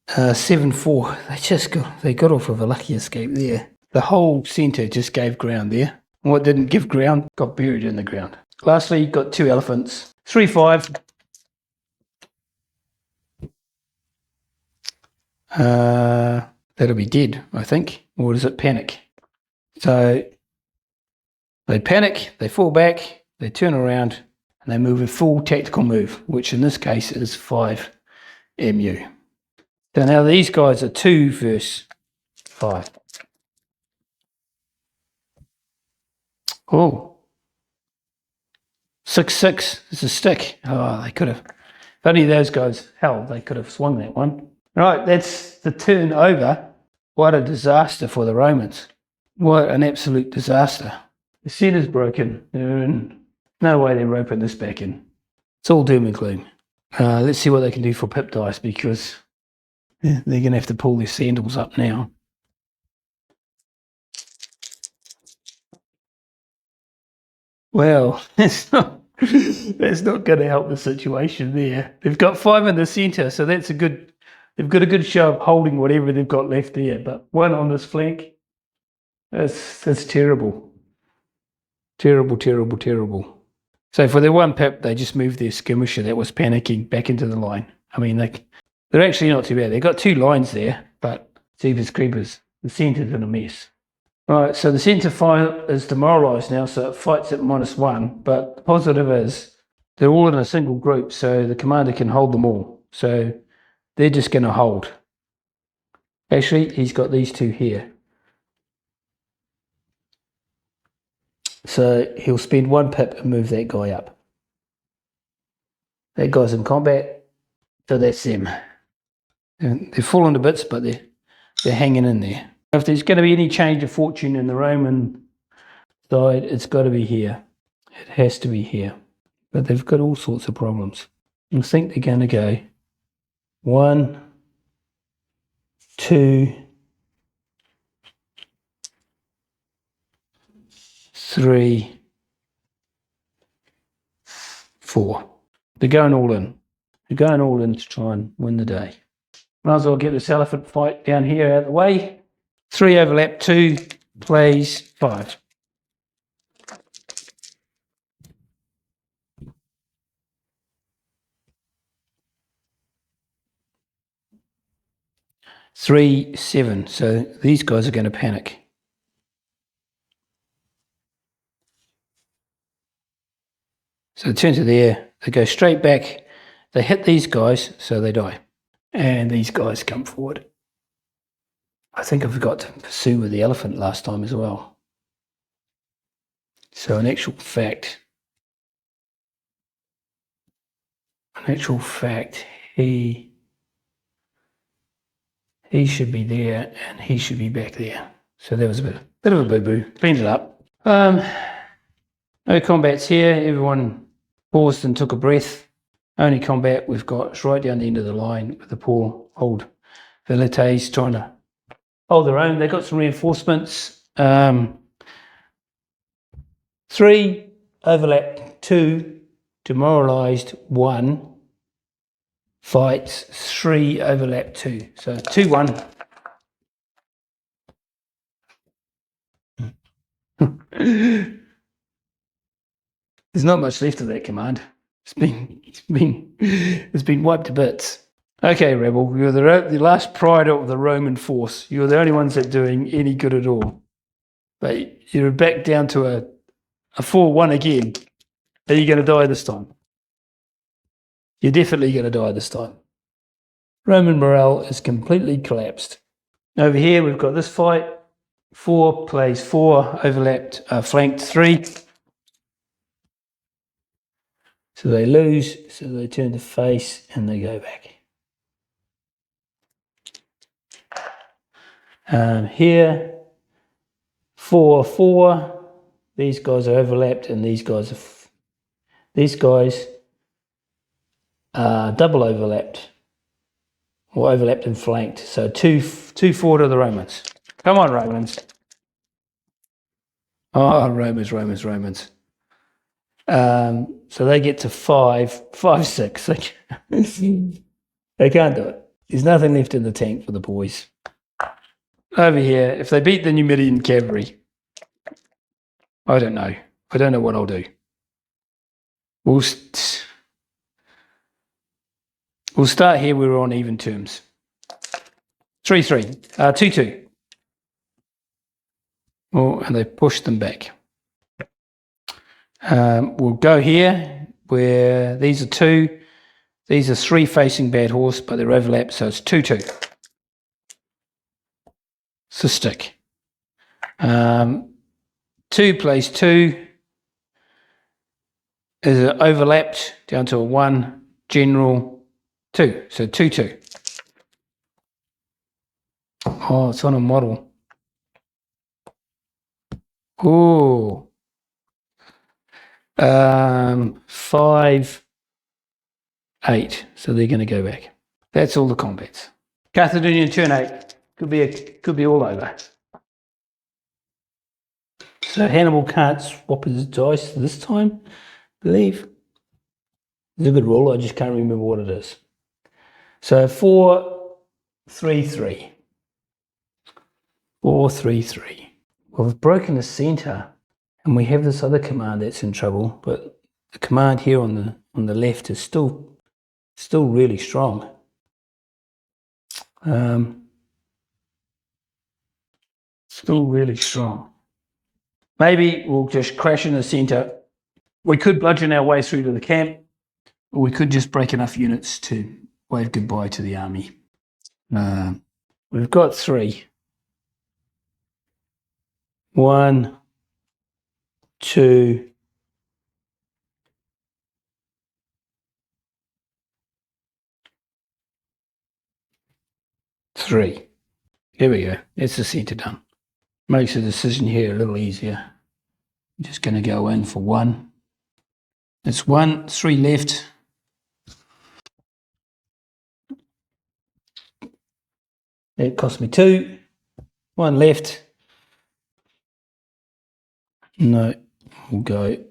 7-4. They got off with a lucky escape there. The whole centre just gave ground there. What didn't give ground got buried in the ground. Lastly, got 2 elephants. 3-5. That'll be dead, I think. Or is it panic? So they panic, they fall back, they turn around, and they move a full tactical move, which in this case is 5 MU. So now these guys are 2 versus 5. Oh. 6-6 is a stick. Oh, they could have. If only those guys held, they could have swung that one. Right, that's the turn over. What a disaster for the Romans. What an absolute disaster. The centre's broken. No way they're roping this back in. It's all doom and gloom. Let's see what they can do for pip dice, because they're going to have to pull their sandals up now. Well, that's not going to help the situation there. They've got 5 in the centre, so they've got a good show of holding whatever they've got left there. But 1 on this flank, that's terrible. Terrible. So for their 1 pip, they just moved their skirmisher that was panicking back into the line. I mean, they're actually not too bad. They've got 2 lines there, but Jeepers Creepers, the centre's in a mess. Right, so the centre is demoralised now, so it fights at -1. But the positive is they're all in a single group, so the commander can hold them all. So they're just going to hold. Actually, he's got these 2 here. So he'll spend 1 pip and move that guy up. That guy's in combat, so that's them. And they're falling to bits, but they're hanging in there. If there's going to be any change of fortune in the Roman side, it's got to be here. It has to be here. But they've got all sorts of problems. I think they're going to go 1, 2, 3, 4. They're going all in. They're going all in to try and win the day. Might as well get this elephant fight down here out of the way. 3 overlap, 2 plays 5. Three, 7. So these guys are going to panic. So they turn to the air. They go straight back. They hit these guys, so they die. And these guys come forward. I think I forgot to pursue with the elephant last time as well. So in actual fact, he should be there and he should be back there. So that was a bit of a boo-boo. Cleaned it up. No combats here. Everyone paused and took a breath. Only combat we've got is right down the end of the line with the poor old Velites trying to hold their own. They've got some reinforcements. 3 overlap, 2 demoralised, 1 fights, 3 overlap, 2. So 2-1. There's not much left of that command. It's been wiped to bits. Okay, Rebel, you're the last pride of the Roman force. You're the only ones that are doing any good at all. But you're back down to a 4-1 again. Are you going to die this time? You're definitely going to die this time. Roman morale is completely collapsed. Over here, we've got this fight. 4 plays 4, overlapped, flanked 3. So they lose, so they turn to face and they go back. Here, 4-4. These guys are overlapped and these guys are double overlapped. Or overlapped and flanked. So 2-4 to the Romans. Come on, Romans. Oh, Romans. So they get to 5-6. They can't do it. There's nothing left in the tank for the boys. Over here, if they beat the Numidian cavalry, I don't know. I don't know what I'll do. We'll start here. We're on even terms. 3-3. 2-2. Oh, and they pushed them back. We'll go here where these are 2. These are 3 facing bad horse, but they're overlapped, so it's 2-2. So stick. 2 plays 2 is overlapped down to a 1, general 2. So 2-2. Oh, it's on a model. Oh. 5-8. So they're going to go back. That's all the combats. Carthaginian turn 8. Could be all over. So Hannibal can't swap his dice this time, I believe. It's a good roll, I just can't remember what it is. So 4-3-3. 4-3-3. Well, we've broken the center, and we have this other command that's in trouble, but the command here on the left is still really strong. Still really strong. Maybe we'll just crash in the center. We could bludgeon our way through to the camp, or we could just break enough units to wave goodbye to the army. We've got 3. 1, 2, 3. There we go. That's the center done. Makes the decision here a little easier. I'm just going to go in for 1. It's 1, 3 left. It cost me 2. 1 left. No, we'll go.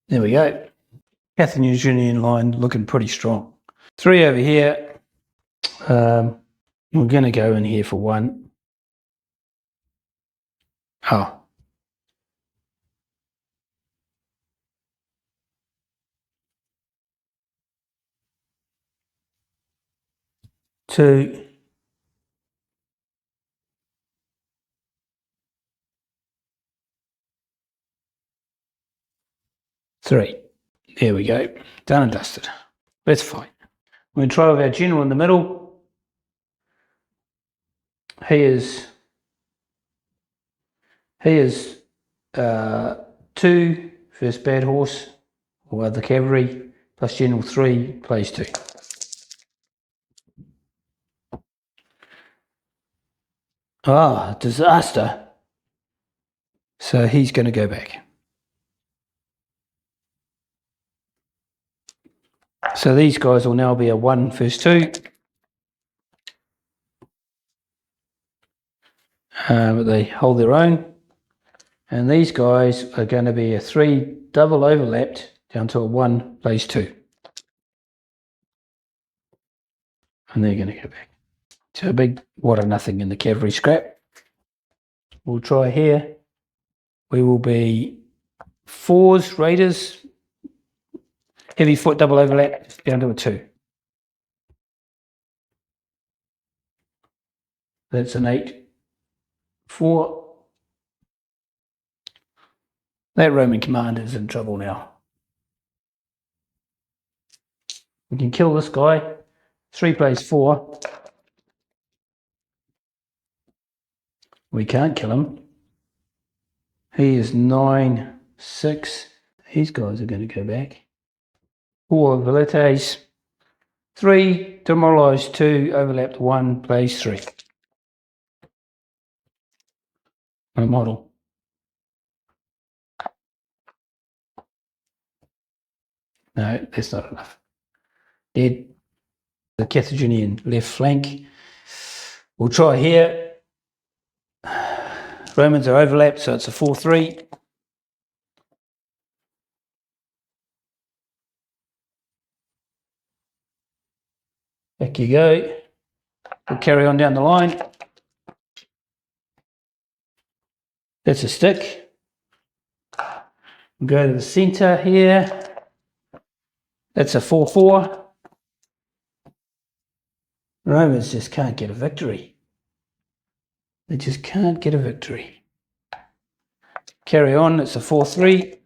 There we go. Carthaginian line looking pretty strong. 3 over here. We're going to go in here for 1. Oh. 2. 3. There we go. Done and dusted. That's fine. We're going to try with our general in the middle. He is 2, first bad horse, or the cavalry, plus general 3, plays 2. Ah, disaster. So he's going to go back. So these guys will now be a 1 first 2. But they hold their own. And these guys are going to be a 3 double overlapped down to a 1 plays 2. And they're going to go back. So a big what or nothing in the cavalry scrap. We'll try here. We will be 4s, raiders, heavy foot double overlap down to a 2. That's an 8. 4. That Roman commander is in trouble now. We can kill this guy. 3 plays 4. We can't kill him. He is 9, 6. These guys are going to go back. 4 velites. 3 demoralised 2, overlapped 1, plays 3. A model. No, that's not enough. Dead. The Carthaginian left flank. We'll try here. Romans are overlapped, so it's a 4-3. Back you go. We'll carry on down the line. That's a stick. We'll go to the centre here. That's a 4-4. Romans just can't get a victory. They just can't get a victory. Carry on, it's a 4-3.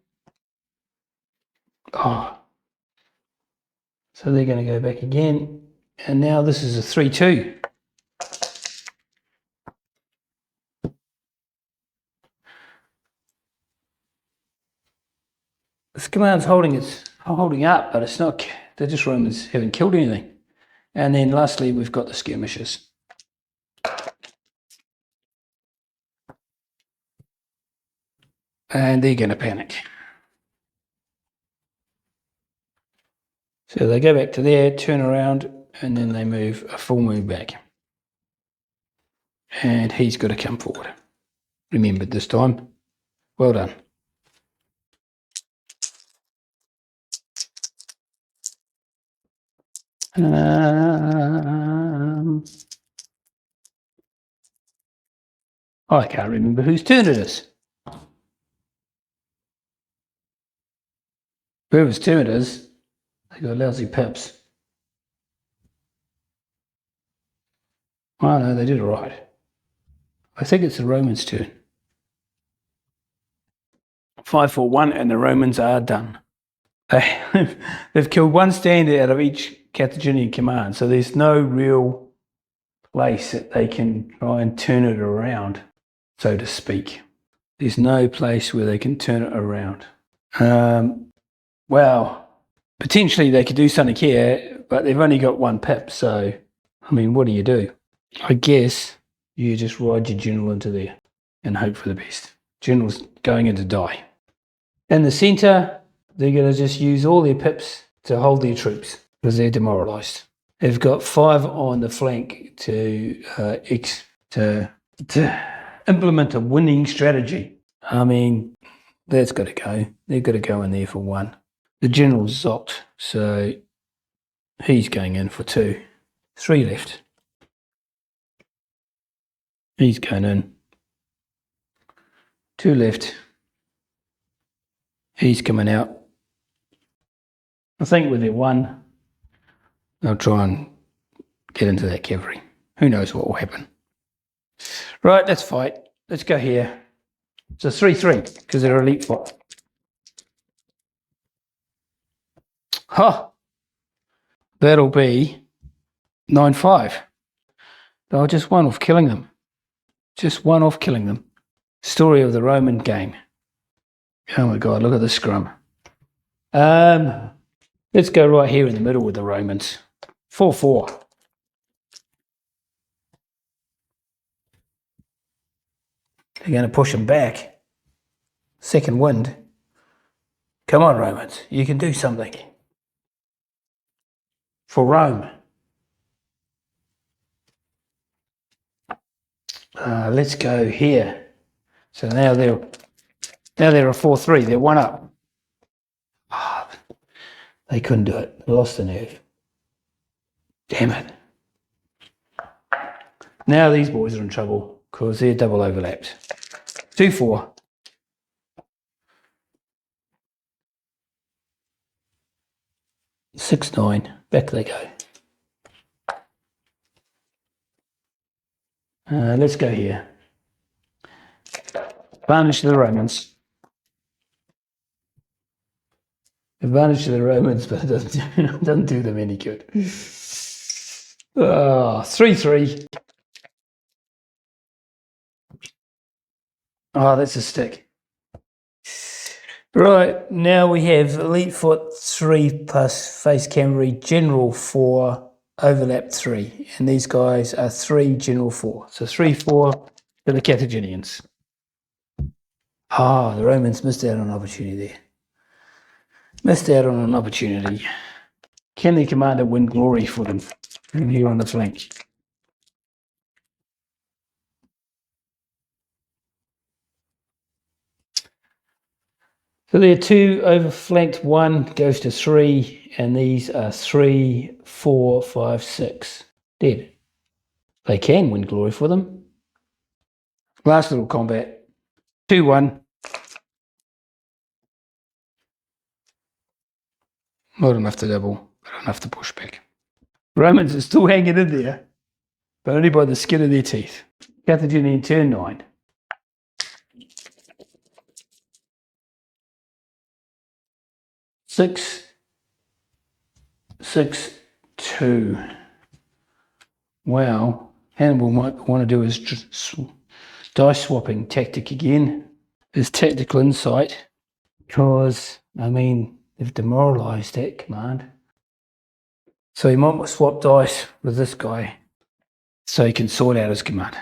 Oh. So they're going to go back again. And now this is a 3-2. This command's holding up, but it's not. They're just Romans haven't killed anything. And then lastly, we've got the skirmishes. And they're going to panic. So they go back to there, turn around, and then they move a full move back. And he's got to come forward. Remembered this time. Well done. I can't remember whose turn it is. Whoever's turn it is, they got lousy pips. Oh no, they did all right. I think it's the Romans' turn. 5-4-1, and the Romans are done. They've killed 1 standard out of each Carthaginian command, so there's no real place that they can try and turn it around, so to speak. There's no place where they can turn it around. Well, potentially they could do something here, but they've only got 1 pip, so, I mean, what do you do? I guess you just ride your general into there and hope for the best. General's going in to die. In the centre, they're going to just use all their pips to hold their troops because they're demoralised. They've got 5 on the flank to implement a winning strategy. I mean, that's got to go. They've got to go in there for 1. The general's zocked, so he's going in for 2. 3 left. He's going in. 2 left. He's coming out. I think with their 1, they'll try and get into that cavalry. Who knows what will happen. Right, let's fight. Let's go here. It's a 3-3 because they're elite foot. Ha! That'll be 9-5. They'll just 1 off killing them. Just 1 off killing them. Story of the Roman game. Oh my God, look at the scrum. Let's go right here in the middle with the Romans. 4-4. They're going to push them back. Second wind. Come on, Romans. You can do something. For Rome. Let's go here. So now they're a 4-3. They're 1 up. They couldn't do it. They lost the nerve. Damn it. Now these boys are in trouble because they're double overlapped. 2-4. Six, 9. Back they go. Let's go here. Advantage to the Romans. Advantage to the Romans, but it doesn't do them any good. 3-3. Oh, that's a stick. Right, now we have elite foot 3 plus face cavalry, general 4, overlap 3. And these guys are 3, general 4. So 3-4 to the Carthaginians. The Romans missed out on an opportunity there. Missed out on an opportunity. Can the commander win glory for them here on the flank? So there are 2 overflanked, 1 goes to 3, and these are 3, 4, 5, 6. Dead. They can win glory for them. Last little combat. 2-1. Not enough to double, but enough to push back. Romans are still hanging in there, but only by the skin of their teeth. Carthaginian turn 9. Six, 6, 2. Wow. Hannibal might want to do his dice swapping tactic again. His tactical insight, because, I mean, they've demoralised that command. So he might swap dice with this guy so he can sort out his command.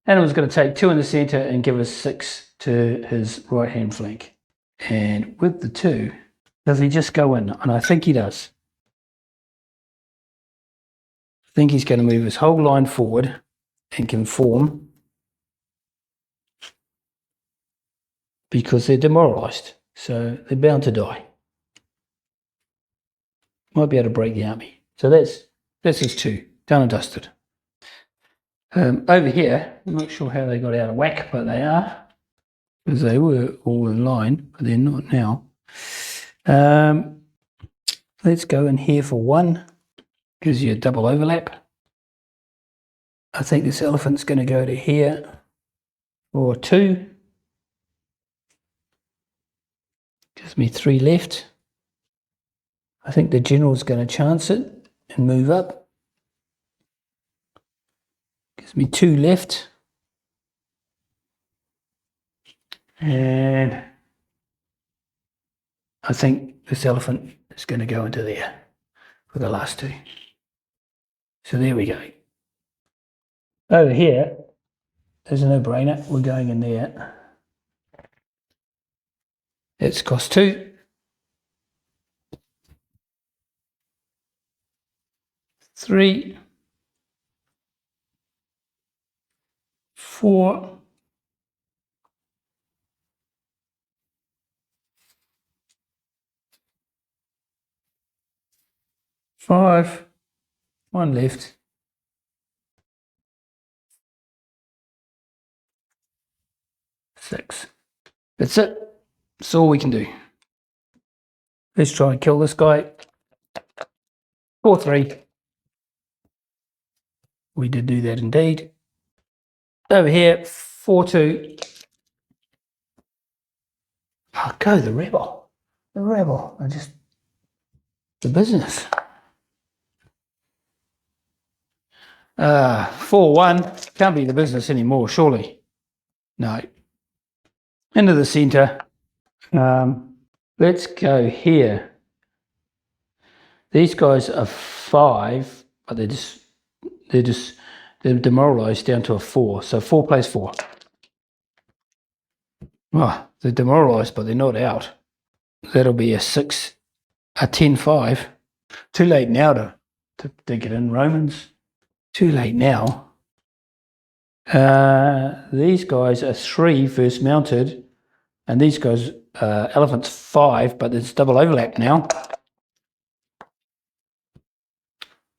Hannibal's going to take 2 in the centre and give us 6 to his right-hand flank. And with the 2, does he just go in? And I think he does. I think he's going to move his whole line forward and conform because they're demoralised. So they're bound to die. Might be able to break the army. So that's his 2. Done and dusted. Over here, I'm not sure how they got out of whack, but they are. Because they were all in line, but they're not now. Let's go in here for 1. Gives you a double overlap. I think this elephant's going to go to here for 2. Gives me 3 left. I think the general's going to chance it and move up. Gives me 2 left. And I think this elephant is going to go into there for the last 2. So there we go. Over here, there's a no-brainer. We're going in there. It's cost 2. 3. 4. 5, 1 left. 6. That's it. That's all we can do. Let's try and kill this guy. 4-3. We did do that indeed. Over here, 4-2. Oh, go the rebel. The rebel. The business. 4-1. Can't be the business anymore, surely. No. Into the centre. Let's go here. These guys are 5, but they're demoralised down to a 4. So 4 plays 4. Oh, they're demoralised, but they're not out. That'll be a 6, a 10-5. Too late now to get in, Romans. Too late now. These guys are 3 first mounted, and these guys, elephant's 5, but there's double overlap now.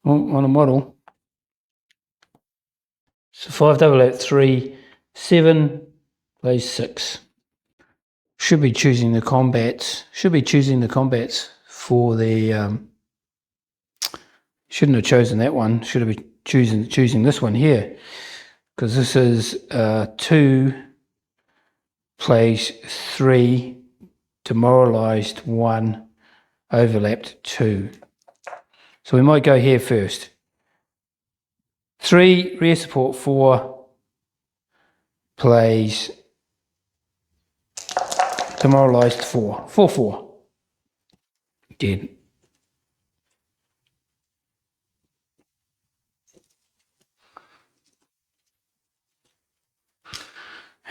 On a model. So 5 double overlap, 3, 7 plays 6. Should be choosing the combats. For the. Shouldn't have chosen that one. Should have been choosing this one here, because this is 2 plays 3, demoralised 1, overlapped 2. So we might go here first. 3 rear support 4 plays demoralised 4. 4-4. Dead.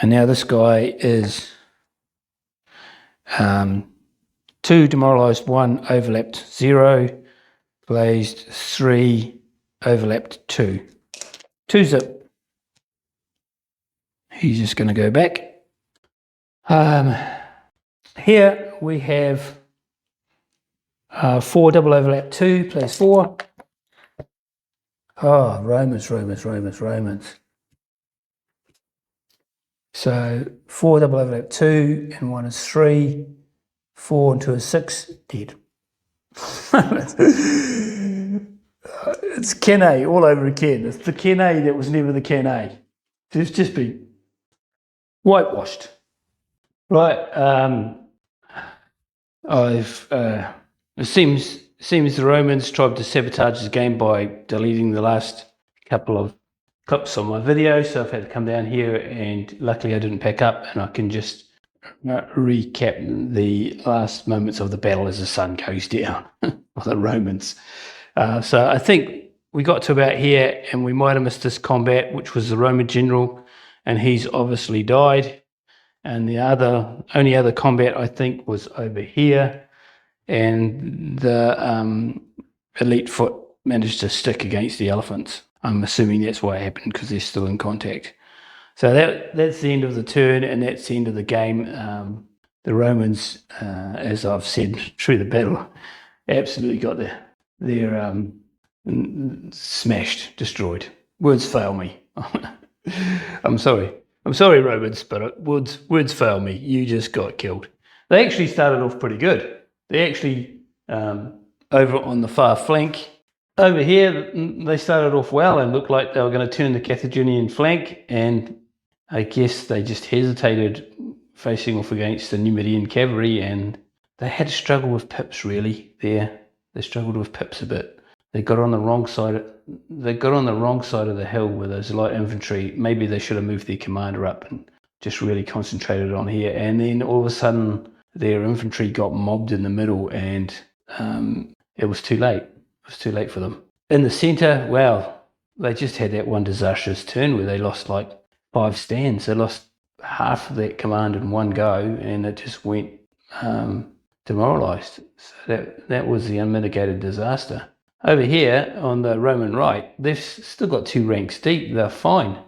And now this guy is 2 demoralised 1, overlapped 0, blazed 3, overlapped 2. 2 zip. He's just going to go back. Here we have 4 double overlap 2 plays 4. Oh, Romans. So 4 double overlap 2 and 1 is 3. 4 and 2 is 6. Dead. It's Ken A all over again. It's the Ken A that was never the Ken A. It's just been whitewashed. Right. It seems the Romans tried to sabotage the game by deleting the last couple of clips on my video, so I've had to come down here, and luckily I didn't pack up, and I can just recap the last moments of the battle as the sun goes down of the Romans. So I think we got to about here, and we might have missed this combat, which was the Roman general, and he's obviously died. And the only other combat I think was over here, and the elite foot managed to stick against the elephants. I'm assuming that's why it happened, because they're still in contact. So that's the end of the turn, and that's the end of the game. The Romans, as I've said through the battle, absolutely got their smashed, destroyed. Words fail me. I'm sorry, Romans, but words fail me. You just got killed. They actually started off pretty good. They actually, over on the far flank, over here, they started off well and looked like they were going to turn the Carthaginian flank, and I guess they just hesitated facing off against the Numidian cavalry, and they had to struggle with pips really there. They struggled with pips a bit. They got on the wrong side of the hill with those light infantry. Maybe they should have moved their commander up and just really concentrated on here. And then all of a sudden, their infantry got mobbed in the middle, and it was too late. It was too late for them. In the centre, well, they just had that one disastrous turn where they lost like 5 stands. They lost half of that command in one go, and it just went demoralised. So that was the unmitigated disaster. Over here on the Roman right, they've still got 2 ranks deep. They're fine,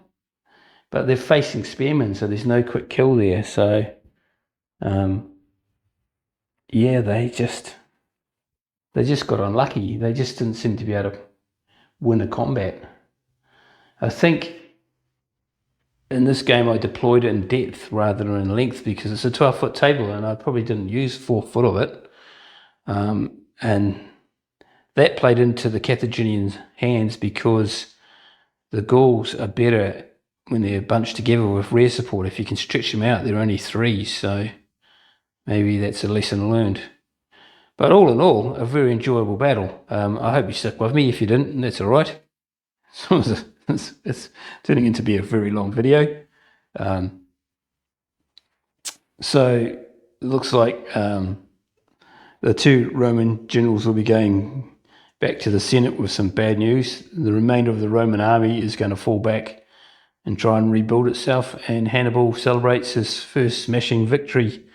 but they're facing spearmen, so there's no quick kill there. So yeah, they just They just got unlucky. They just didn't seem to be able to win a combat. I think in this game I deployed it in depth rather than in length because it's a 12-foot table and I probably didn't use 4 foot of it. And that played into the Carthaginians' hands because the Gauls are better when they're bunched together with rear support. If you can stretch them out, they're only 3, so maybe that's a lesson learned. But all in all, a very enjoyable battle. I hope you stuck with me. If you didn't, that's all right. It's turning into be a very long video. So it looks like the 2 Roman generals will be going back to the Senate with some bad news. The remainder of the Roman army is going to fall back and try and rebuild itself, and Hannibal celebrates his first smashing victory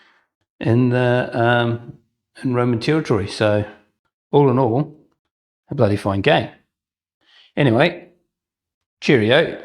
in Roman territory. So all in all, a bloody fine game. Anyway, cheerio.